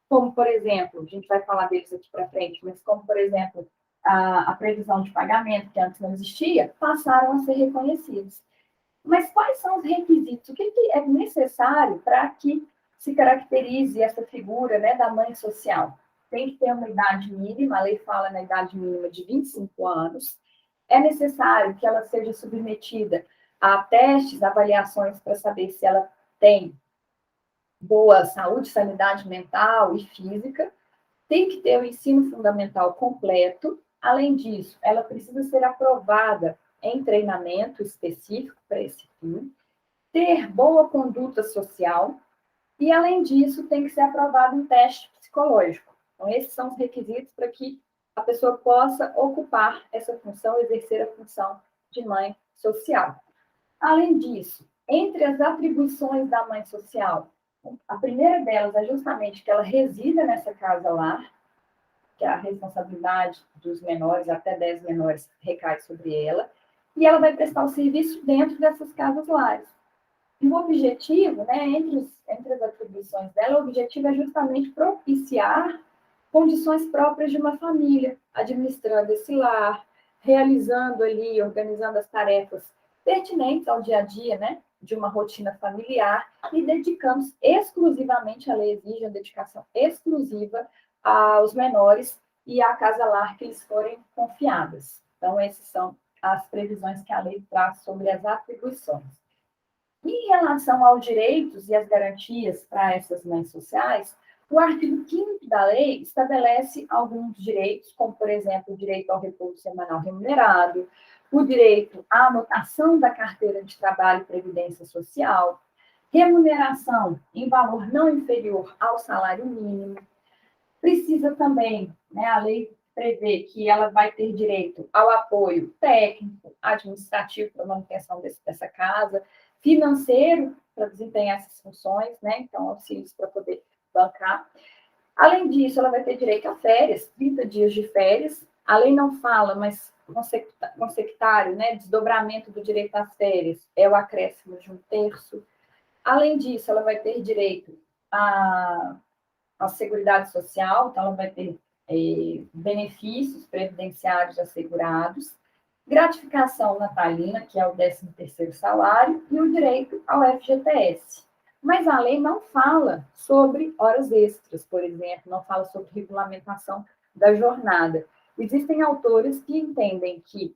como, por exemplo, a gente vai falar deles aqui para frente, mas como, por exemplo, a previsão de pagamento, que antes não existia, passaram a ser reconhecidos. Mas quais são os requisitos? O que é necessário para que se caracterize essa figura, né, da mãe social? Tem que ter uma idade mínima, a lei fala na idade mínima de 25 anos. É necessário que ela seja submetida a testes, avaliações para saber se ela tem boa saúde, sanidade mental e física. Tem que ter o ensino fundamental completo. Além disso, ela precisa ser aprovada em treinamento específico para esse fim, ter boa conduta social e, além disso, tem que ser aprovado um teste psicológico. Então, esses são os requisitos para que a pessoa possa ocupar essa função, exercer a função de mãe social. Além disso, entre as atribuições da mãe social, a primeira delas é justamente que ela resida nessa casa lar, que a responsabilidade dos menores, até 10 menores, recai sobre ela, e ela vai prestar o serviço dentro dessas casas lares. E o objetivo, né, entre as atribuições dela, o objetivo é justamente propiciar condições próprias de uma família, administrando esse lar, realizando ali, organizando as tarefas pertinentes ao dia a dia, né, de uma rotina familiar, e dedicando-se exclusivamente, a lei exige a dedicação exclusiva aos menores e à casa-lar que lhes forem confiadas. Então, essas são as previsões que a lei traz sobre as atribuições. Em relação aos direitos e as garantias para essas mães sociais, o artigo 5º da lei estabelece alguns direitos, como, por exemplo, o direito ao repouso semanal remunerado, o direito à anotação da carteira de trabalho e previdência social, remuneração em valor não inferior ao salário mínimo. Precisa também, né, a lei prevê que ela vai ter direito ao apoio técnico, administrativo para a manutenção dessa casa, financeiro para desempenhar essas funções, né, então auxílios para poder bancar. Além disso, ela vai ter direito a férias, 30 dias de férias. A lei não fala, mas consectário, né, desdobramento do direito às férias é o acréscimo de 1/3. Além disso, ela vai ter direito à Seguridade Social, então ela vai ter benefícios previdenciários assegurados. gratificação natalina, que é o 13º salário, e o direito ao FGTS. Mas a lei não fala sobre horas extras, por exemplo, não fala sobre regulamentação da jornada. Existem autores que entendem que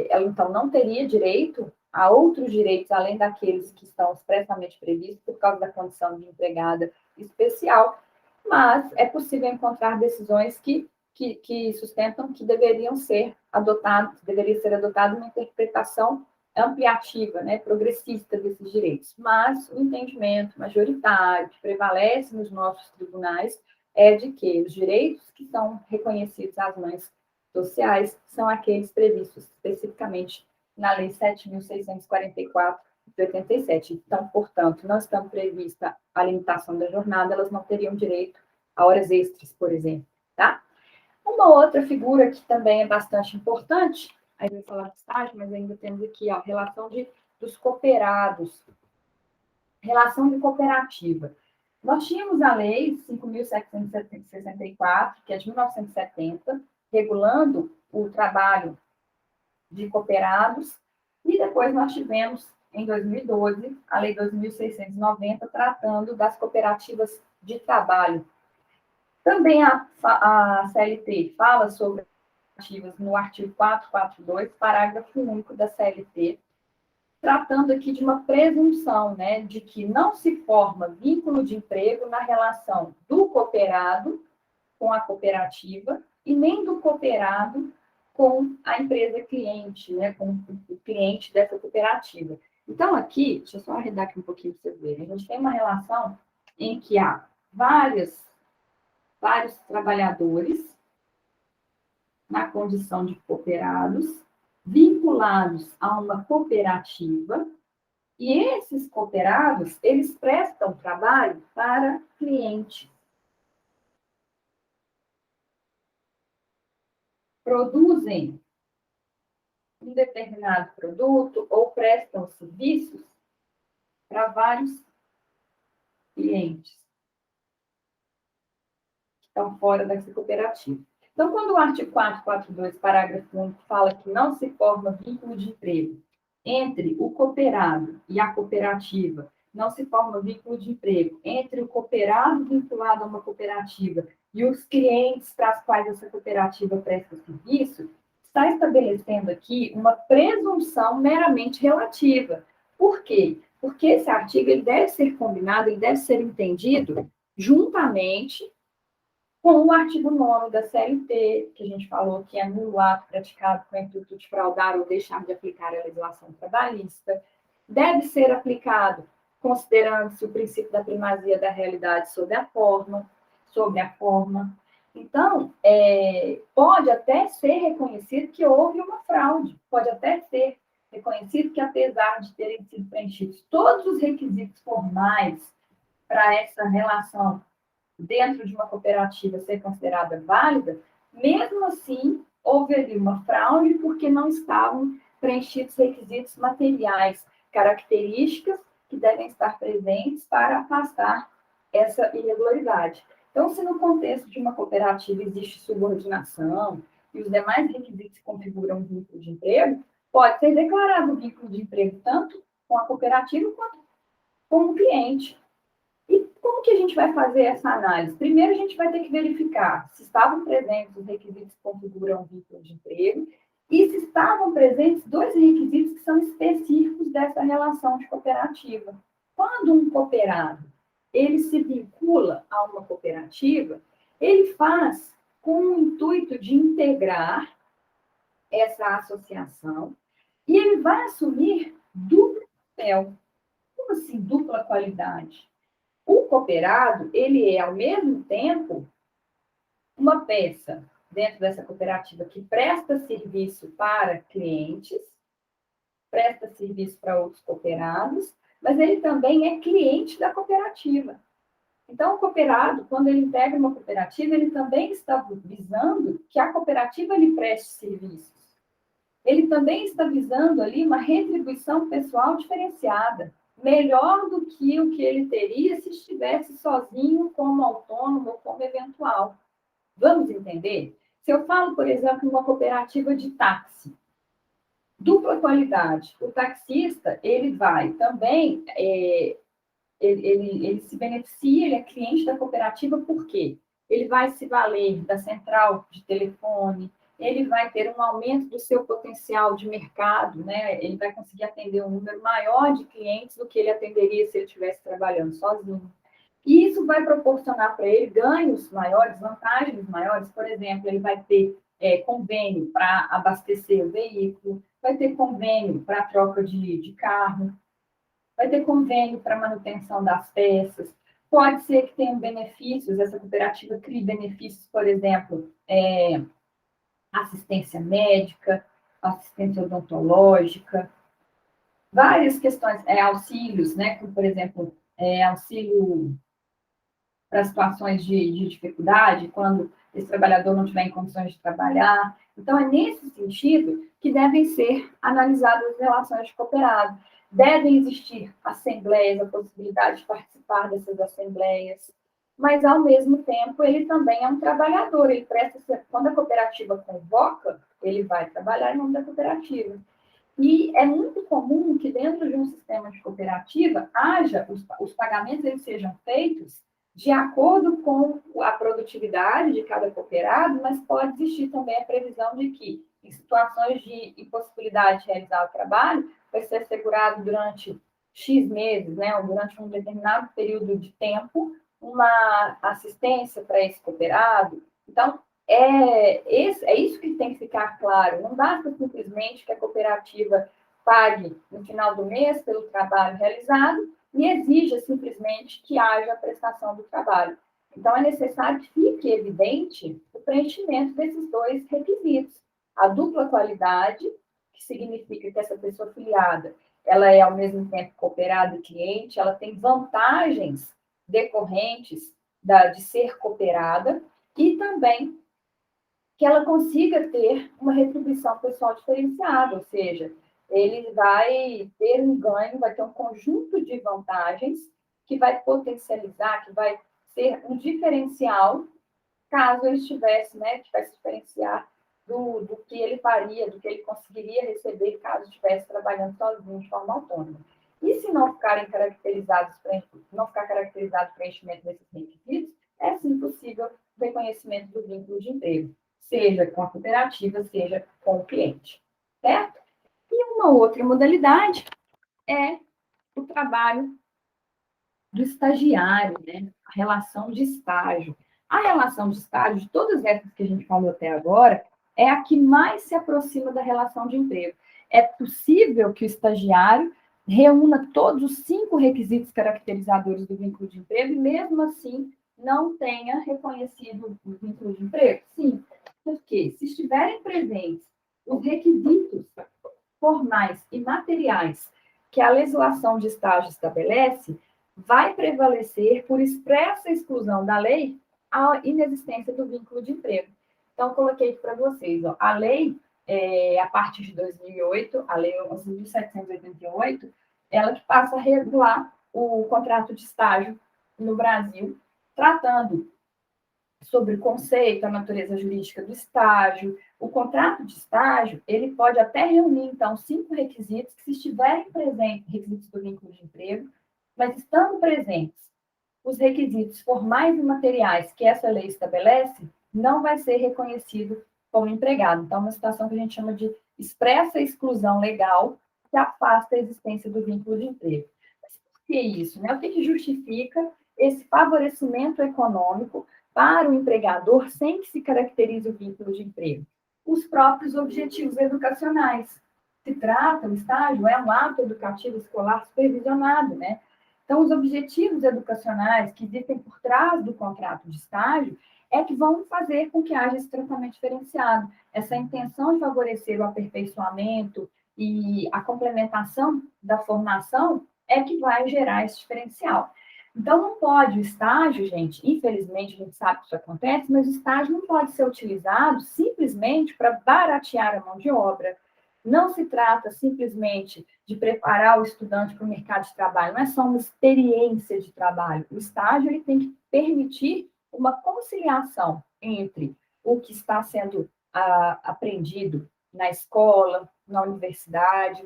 ela, então, não teria direito a outros direitos, além daqueles que estão expressamente previstos por causa da condição de empregada especial, mas é possível encontrar decisões que sustentam que deveria ser adotada uma interpretação ampliativa, né, progressista desses direitos. Mas o entendimento majoritário que prevalece nos nossos tribunais é de que os direitos que são reconhecidos às mães sociais são aqueles previstos especificamente na Lei 7.644 de 87. Então, portanto, não estando prevista a limitação da jornada, elas não teriam direito a horas extras, por exemplo, tá? Uma outra figura que também é bastante importante, aí eu vou falar de estágio, mas ainda temos aqui a relação dos cooperados, relação de cooperativa. Nós tínhamos a Lei 5.764, que é de 1970, regulando o trabalho de cooperados, e depois nós tivemos, em 2012, a Lei 2.690, tratando das cooperativas de trabalho. Também a CLT fala sobre cooperativas no artigo 442, parágrafo único da CLT, tratando aqui de uma presunção, né, de que não se forma vínculo de emprego na relação do cooperado com a cooperativa e nem do cooperado com a empresa cliente, né, com o cliente dessa cooperativa. Então, aqui, deixa eu só arredar aqui um pouquinho para vocês verem, a gente tem uma relação em que há vários trabalhadores na condição de cooperados, vinculados a uma cooperativa, e esses cooperados, eles prestam trabalho para clientes. Produzem um determinado produto ou prestam serviços para vários clientes que estão fora dessa cooperativa. Então, quando o artigo 442, parágrafo único, fala que não se forma vínculo de emprego entre o cooperado e a cooperativa, não se forma vínculo de emprego entre o cooperado vinculado a uma cooperativa e os clientes para os quais essa cooperativa presta serviço, está estabelecendo aqui uma presunção meramente relativa. Por quê? Porque esse artigo ele deve ser combinado, ele deve ser entendido juntamente com o artigo 9º da CLT, que a gente falou que é nulo ato praticado com o intuito de fraudar ou deixar de aplicar a legislação trabalhista, deve ser aplicado considerando-se o princípio da primazia da realidade sobre a forma. Então, pode até ser reconhecido que houve uma fraude, pode até ser reconhecido que, apesar de terem sido preenchidos todos os requisitos formais para essa relação dentro de uma cooperativa ser considerada válida, mesmo assim, houve ali uma fraude porque não estavam preenchidos requisitos materiais, características que devem estar presentes para afastar essa irregularidade. Então, se no contexto de uma cooperativa existe subordinação e os demais requisitos configuram um vínculo de emprego, pode ser declarado um vínculo de emprego tanto com a cooperativa quanto com o cliente. E como que a gente vai fazer essa análise? Primeiro, a gente vai ter que verificar se estavam presentes os requisitos que configuram um vínculo de emprego e se estavam presentes dois requisitos que são específicos dessa relação de cooperativa. Quando um cooperado ele se vincula a uma cooperativa, ele faz com o intuito de integrar essa associação e ele vai assumir duplo papel. Como assim, dupla qualidade? O cooperado, ele é, ao mesmo tempo, uma peça dentro dessa cooperativa que presta serviço para clientes, presta serviço para outros cooperados, mas ele também é cliente da cooperativa. Então, o cooperado, quando ele integra uma cooperativa, ele também está visando que a cooperativa lhe preste serviços. Ele também está visando ali uma retribuição pessoal diferenciada, melhor do que o que ele teria se estivesse sozinho, como autônomo ou como eventual. Vamos entender? Se eu falo, por exemplo, uma cooperativa de táxi, Dupla qualidade. O taxista, ele vai também, ele se beneficia, ele é cliente da cooperativa, por quê? Ele vai se valer da central de telefone, ele vai ter um aumento do seu potencial de mercado, né? Ele vai conseguir atender um número maior de clientes do que ele atenderia se ele estivesse trabalhando sozinho. E isso vai proporcionar para ele ganhos maiores, vantagens maiores. Por exemplo, ele vai ter convênio para abastecer o veículo, vai ter convênio para troca de carro, vai ter convênio para manutenção das peças. Pode ser que tenha benefícios, essa cooperativa crie benefícios, por exemplo, assistência médica, assistência odontológica, várias questões, auxílios, né, como, por exemplo, auxílio para situações de dificuldade, quando esse trabalhador não tiver em condições de trabalhar. Então, é nesse sentido que devem ser analisadas as relações de cooperado. Devem existir assembleias, a possibilidade de participar dessas assembleias, mas, ao mesmo tempo, ele também é um trabalhador, ele presta, quando a cooperativa convoca, ele vai trabalhar em nome da cooperativa. E é muito comum que, dentro de um sistema de cooperativa, os pagamentos eles sejam feitos de acordo com a produtividade de cada cooperado, mas pode existir também a previsão de que, em situações de impossibilidade de realizar o trabalho, vai ser assegurado durante X meses, né, ou durante um determinado período de tempo, uma assistência para esse cooperado. Então, é isso que tem que ficar claro. Não basta simplesmente que a cooperativa pague no final do mês pelo trabalho realizado e exija simplesmente que haja a prestação do trabalho. Então, é necessário que fique evidente o preenchimento desses dois requisitos. A dupla qualidade, que significa que essa pessoa filiada, ela é ao mesmo tempo cooperada e cliente, ela tem vantagens decorrentes de ser cooperada, e também que ela consiga ter uma retribuição pessoal diferenciada, ou seja, ele vai ter um ganho, vai ter um conjunto de vantagens que vai potencializar, que vai ser um diferencial, caso ele estivesse, né, que vai se diferenciar do que ele faria, do que ele conseguiria receber caso estivesse trabalhando sozinho de forma autônoma. E se não ficar caracterizado o preenchimento desses requisitos, é sim possível o reconhecimento do vínculo de emprego, seja com a cooperativa, seja com o cliente, certo? E uma outra modalidade é o trabalho do estagiário, né? A relação de estágio. A relação de estágio, de todas essas que a gente falou até agora, é a que mais se aproxima da relação de emprego. É possível que o estagiário reúna todos os 5 requisitos caracterizadores do vínculo de emprego e, mesmo assim, não tenha reconhecido o vínculo de emprego? Sim, porque se estiverem presentes os requisitos formais e materiais que a legislação de estágio estabelece, vai prevalecer por expressa exclusão da lei a inexistência do vínculo de emprego. Então, coloquei aqui para vocês, ó, a lei, a partir de 2008, a lei 11.788, ela que passa a regular o contrato de estágio no Brasil, tratando sobre o conceito, a natureza jurídica do estágio. O contrato de estágio, ele pode até reunir, então, 5 requisitos que, se estiverem presentes, requisitos do vínculo de emprego, mas estando presentes os requisitos formais e materiais que essa lei estabelece, não vai ser reconhecido como empregado. Então, é uma situação que a gente chama de expressa exclusão legal, que afasta a existência do vínculo de emprego. Mas por que isso, né? O que justifica esse favorecimento econômico para o empregador sem que se caracterize o vínculo de emprego? Os próprios objetivos educacionais. Se trata, o estágio é um ato educativo escolar supervisionado, né? Então, os objetivos educacionais que existem por trás do contrato de estágio é que vão fazer com que haja esse tratamento diferenciado. Essa intenção de favorecer o aperfeiçoamento e a complementação da formação é que vai gerar esse diferencial. Então, não pode o estágio, gente, infelizmente a gente sabe que isso acontece, mas o estágio não pode ser utilizado simplesmente para baratear a mão de obra. Não se trata simplesmente de preparar o estudante para o mercado de trabalho, não é só uma experiência de trabalho. O estágio ele tem que permitir uma conciliação entre o que está sendo aprendido na escola, na universidade,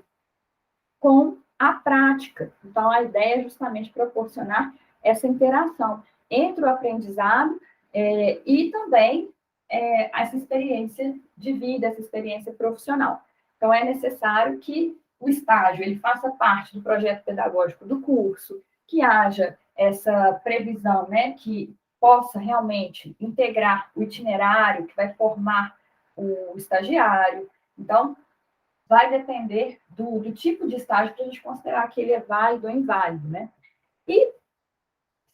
com a prática. Então, a ideia é justamente proporcionar essa interação entre o aprendizado e também essa experiência de vida, essa experiência profissional. Então, é necessário que o estágio ele faça parte do projeto pedagógico do curso, que haja essa previsão, né, que possa realmente integrar o itinerário que vai formar o estagiário. Então, vai depender do tipo de estágio para a gente considerar que ele é válido ou inválido, né? E,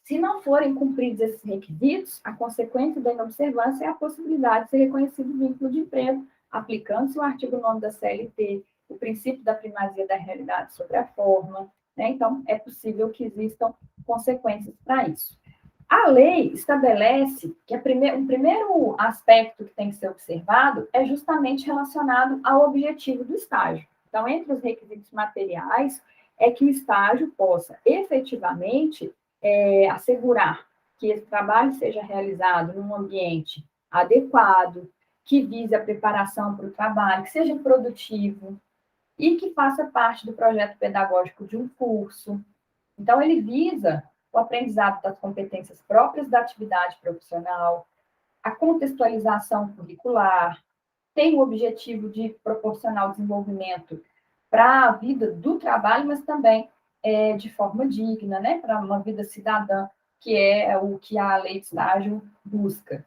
se não forem cumpridos esses requisitos, a consequência da inobservância é a possibilidade de ser reconhecido o vínculo de emprego, aplicando-se o artigo 9º da CLT, o princípio da primazia da realidade sobre a forma, né? Então, é possível que existam consequências para isso. A lei estabelece que um primeiro aspecto que tem que ser observado é justamente relacionado ao objetivo do estágio. Então, entre os requisitos materiais, é que o estágio possa efetivamente assegurar que esse trabalho seja realizado num ambiente adequado, que vise a preparação para o trabalho, que seja produtivo e que faça parte do projeto pedagógico de um curso. Então, ele visa o aprendizado das competências próprias da atividade profissional, a contextualização curricular, tem o objetivo de proporcionar o desenvolvimento para a vida do trabalho, mas também de forma digna, né, para uma vida cidadã, que é o que a lei de estágio busca.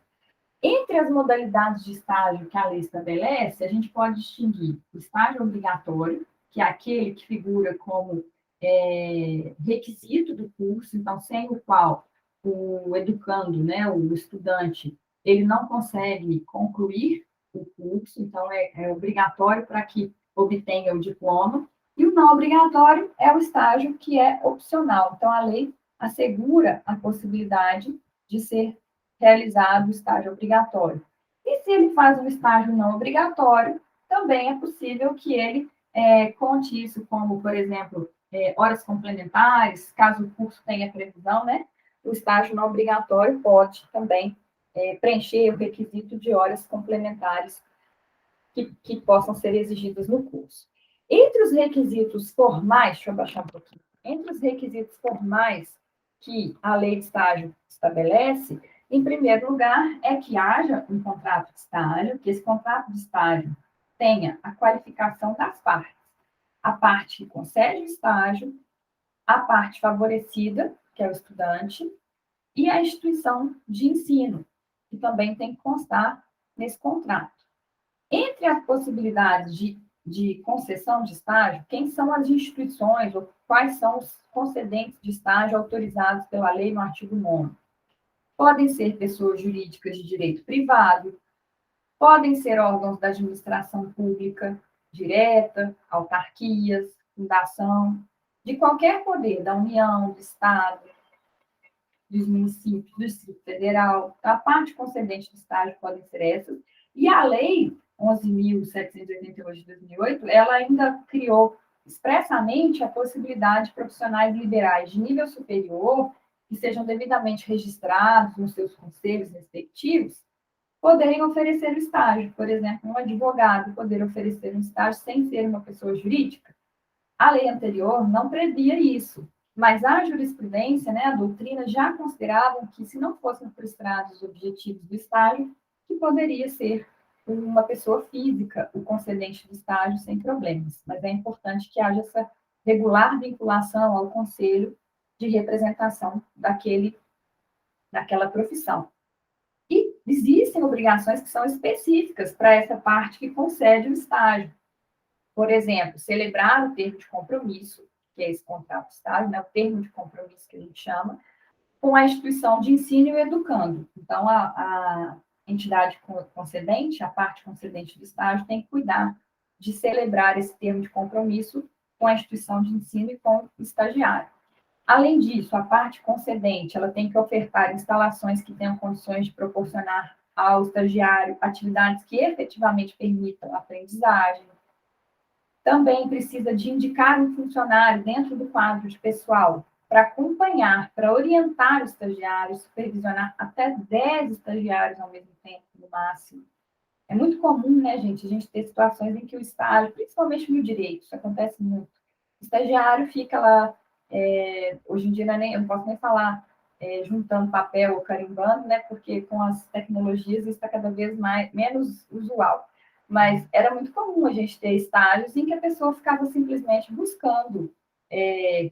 Entre as modalidades de estágio que a lei estabelece, a gente pode distinguir o estágio obrigatório, que é aquele que figura como requisito do curso, então, sem o qual o educando, né, o estudante, ele não consegue concluir o curso, então, é obrigatório para que obtenha o diploma, e o não obrigatório é o estágio que é opcional. Então, a lei assegura a possibilidade de ser realizado o estágio obrigatório. E se ele faz um estágio não obrigatório, também é possível que ele conte isso como, por exemplo, horas complementares, caso o curso tenha previsão, né? O estágio não obrigatório pode também preencher o requisito de horas complementares que possam ser exigidas no curso. Entre os requisitos formais, deixa eu abaixar um pouquinho, entre os requisitos formais que a lei de estágio estabelece, em primeiro lugar, é que haja um contrato de estágio, que esse contrato de estágio tenha a qualificação das partes. A parte que concede o estágio, a parte favorecida, que é o estudante, e a instituição de ensino, que também tem que constar nesse contrato. Entre as possibilidades de concessão de estágio, quem são as instituições ou quais são os concedentes de estágio autorizados pela lei no artigo 9º? Podem ser pessoas jurídicas de direito privado, podem ser órgãos da administração pública direta, autarquias, fundação, de qualquer poder, da União, do Estado, dos municípios, do Distrito Federal. A parte concedente de estágio podem ser essas. E a Lei 11.788 de 2008, ela ainda criou expressamente a possibilidade de profissionais liberais de nível superior, que sejam devidamente registrados nos seus conselhos respectivos, poderem oferecer o estágio. Por exemplo, um advogado poder oferecer um estágio sem ser uma pessoa jurídica. A lei anterior não previa isso, mas a jurisprudência, né, a doutrina, já consideravam que, se não fossem frustrados os objetivos do estágio, que poderia ser uma pessoa física o concedente do estágio sem problemas. Mas é importante que haja essa regular vinculação ao conselho de representação daquela profissão. E existem obrigações que são específicas para essa parte que concede o estágio. Por exemplo, celebrar o termo de compromisso, que é esse contrato de estágio, né, o termo de compromisso que a gente chama, com a instituição de ensino e o educando. Então, a entidade concedente, a parte concedente do estágio, tem que cuidar de celebrar esse termo de compromisso com a instituição de ensino e com o estagiário. Além disso, a parte concedente, ela tem que ofertar instalações que tenham condições de proporcionar ao estagiário atividades que efetivamente permitam a aprendizagem. Também precisa de indicar um funcionário dentro do quadro de pessoal para acompanhar, para orientar o estagiário, supervisionar até 10 estagiários ao mesmo tempo, no máximo. É muito comum, né, gente, a gente ter situações em que o estágio, principalmente no direito, isso acontece muito. O estagiário fica lá, hoje em dia eu não posso nem falar juntando papel ou carimbando, né, porque com as tecnologias isso está cada vez menos usual. Mas era muito comum a gente ter estágios em que a pessoa ficava simplesmente buscando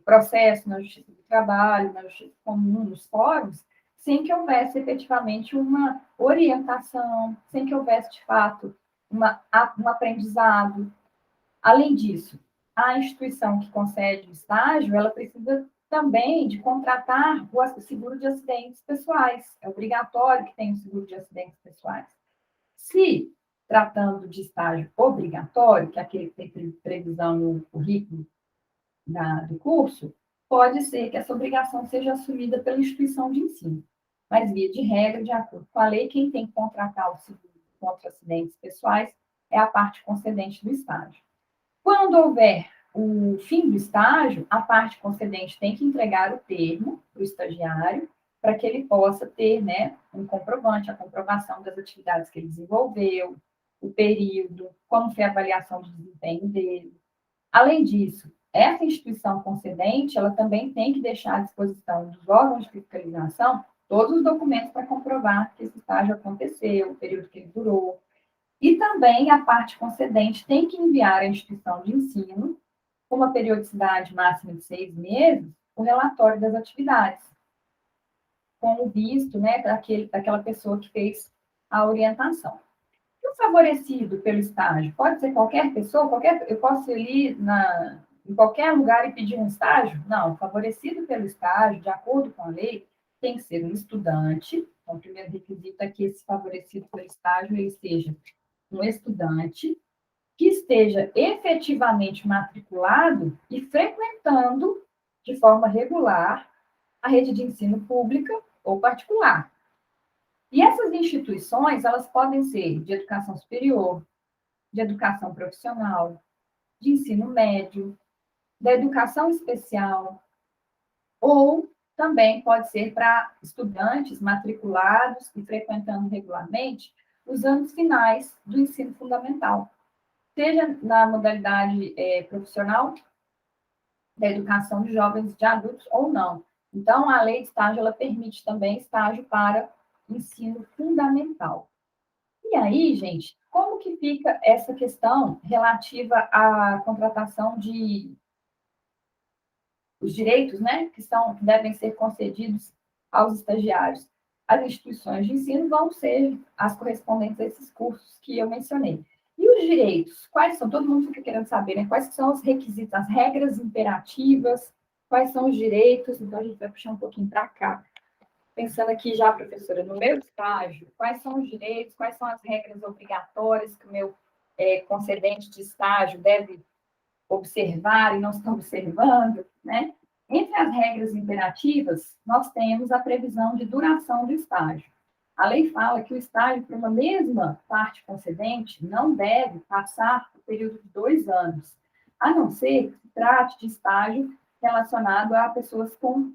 processo na Justiça do Trabalho, na Justiça Comum, nos fóruns, sem que houvesse efetivamente uma orientação, sem que houvesse, de fato, um aprendizado. Além disso, a instituição que concede o estágio, ela precisa também de contratar o seguro de acidentes pessoais. É obrigatório que tenha um seguro de acidentes pessoais. Se tratando de estágio obrigatório, que é aquele que tem previsão no currículo do curso, pode ser que essa obrigação seja assumida pela instituição de ensino. Mas, via de regra, de acordo com a lei, quem tem que contratar o seguro contra acidentes pessoais é a parte concedente do estágio. Quando houver o fim do estágio, a parte concedente tem que entregar o termo para o estagiário, para que ele possa ter, né, um comprovante, a comprovação das atividades que ele desenvolveu, o período, como foi a avaliação de desempenho dele. Além disso, essa instituição concedente, ela também tem que deixar à disposição dos órgãos de fiscalização todos os documentos para comprovar que esse estágio aconteceu, o período que ele durou. E também a parte concedente tem que enviar à instituição de ensino, com uma periodicidade máxima de 6 meses, o relatório das atividades, com o visto, né, daquela pessoa que fez a orientação. E o favorecido pelo estágio pode ser qualquer pessoa, eu posso ir ali em qualquer lugar e pedir um estágio? Não, favorecido pelo estágio, de acordo com a lei, tem que ser um estudante. Então, o primeiro requisito é que esse favorecido pelo estágio ele seja um estudante que esteja efetivamente matriculado e frequentando de forma regular a rede de ensino pública ou particular. E essas instituições, elas podem ser de educação superior, de educação profissional, de ensino médio, da educação especial, ou também pode ser para estudantes matriculados e frequentando regularmente os anos finais do ensino fundamental, seja na modalidade profissional, da educação de jovens e de adultos ou não. Então, a lei de estágio, ela permite também estágio para ensino fundamental. E aí, gente, como que fica essa questão relativa à contratação de os direitos, né, que devem ser concedidos aos estagiários? As instituições de ensino vão ser as correspondentes a esses cursos que eu mencionei. E os direitos? Quais são? Todo mundo fica querendo saber, né? Quais são os requisitos, as regras imperativas? Quais são os direitos? Então, a gente vai puxar um pouquinho para cá. Pensando aqui já, professora, no meu estágio, quais são os direitos, quais são as regras obrigatórias que o meu concedente de estágio deve observar e não está observando, né? Entre as regras imperativas, nós temos a previsão de duração do estágio. A lei fala que o estágio para uma mesma parte concedente não deve passar o período de 2 anos, a não ser que se trate de estágio relacionado a pessoas com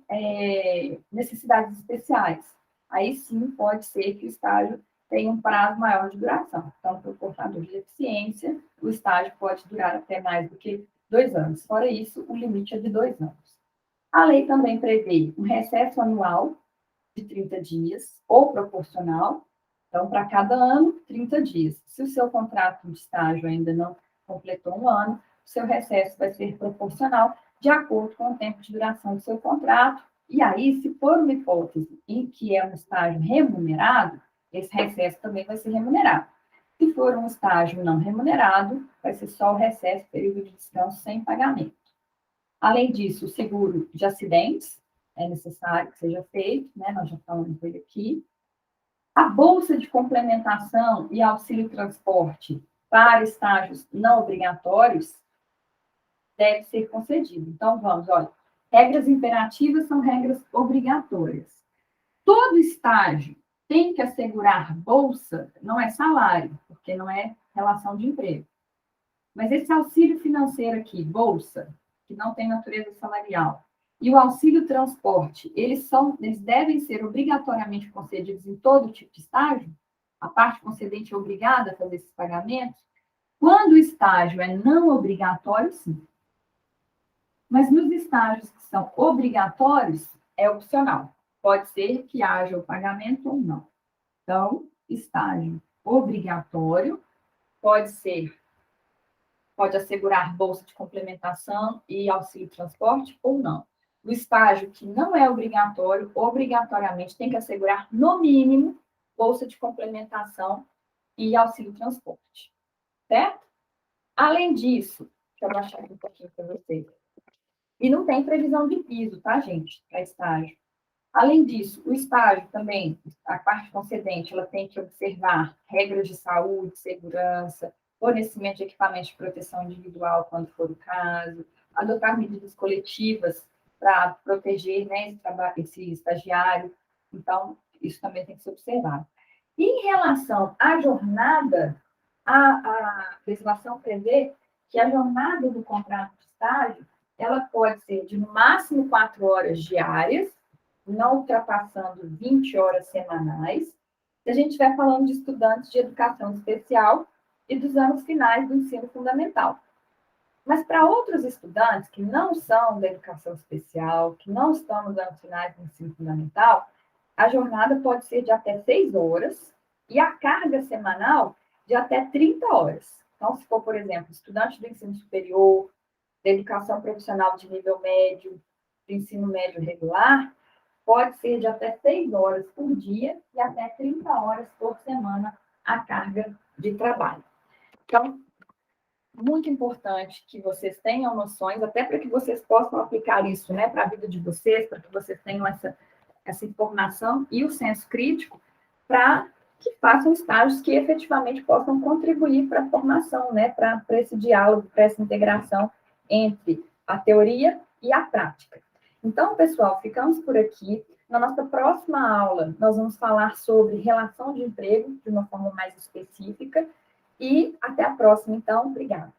necessidades especiais. Aí sim pode ser que o estágio tenha um prazo maior de duração. Então, para o portador de deficiência, o estágio pode durar até mais do que 2 anos. Fora isso, o limite é de 2 anos. A lei também prevê um recesso anual de 30 dias, ou proporcional. Então, para cada ano, 30 dias. Se o seu contrato de estágio ainda não completou 1 ano, o seu recesso vai ser proporcional, de acordo com o tempo de duração do seu contrato. E aí, se for uma hipótese em que é um estágio remunerado, esse recesso também vai ser remunerado. Se for um estágio não remunerado, vai ser só o recesso, período de descanso sem pagamento. Além disso, o seguro de acidentes é necessário que seja feito, né? Nós já falamos dele aqui. A bolsa de complementação e auxílio transporte para estágios não obrigatórios deve ser concedido. Então, vamos, olha, regras imperativas são regras obrigatórias. Todo estágio tem que assegurar bolsa, não é salário, porque não é relação de emprego. Mas esse auxílio financeiro aqui, bolsa, que não tem natureza salarial, e o auxílio transporte, eles devem ser obrigatoriamente concedidos em todo tipo de estágio? a parte concedente é obrigada a fazer esses pagamentos. Quando o estágio é não obrigatório, sim. Mas nos estágios que são obrigatórios, é opcional. Pode ser que haja o pagamento ou não. Então, estágio obrigatório pode assegurar bolsa de complementação e auxílio transporte ou não. O estágio que não é obrigatório, obrigatoriamente tem que assegurar, no mínimo, bolsa de complementação e auxílio transporte. Certo? Além disso, deixa eu abaixar aqui um pouquinho para vocês. E não tem previsão de piso, tá, gente, para estágio. Além disso, o estágio também, a parte concedente, ela tem que observar regras de saúde, segurança, fornecimento de equipamentos de proteção individual, quando for o caso, adotar medidas coletivas para proteger, né, esse estagiário. Então, isso também tem que ser observado. E em relação à jornada, a legislação prevê que a jornada do contrato de estágio, ela pode ser de no máximo 4 horas diárias, não ultrapassando 20 horas semanais, se a gente estiver falando de estudantes de educação especial e dos anos finais do ensino fundamental. Mas para outros estudantes que não são da educação especial, que não estão nos anos finais do ensino fundamental, a jornada pode ser de até 6 horas e a carga semanal de até 30 horas. Então, se for, por exemplo, estudante do ensino superior, da educação profissional de nível médio, do ensino médio regular, pode ser de até 6 horas por dia e até 30 horas por semana a carga de trabalho. Então, muito importante que vocês tenham noções, até para que vocês possam aplicar isso, né, para a vida de vocês, para que vocês tenham essa informação e o senso crítico, para que façam estágios que efetivamente possam contribuir para a formação, né, para esse diálogo, para essa integração entre a teoria e a prática. Então, pessoal, ficamos por aqui. Na nossa próxima aula, nós vamos falar sobre relação de emprego de uma forma mais específica. E até a próxima, então. Obrigada.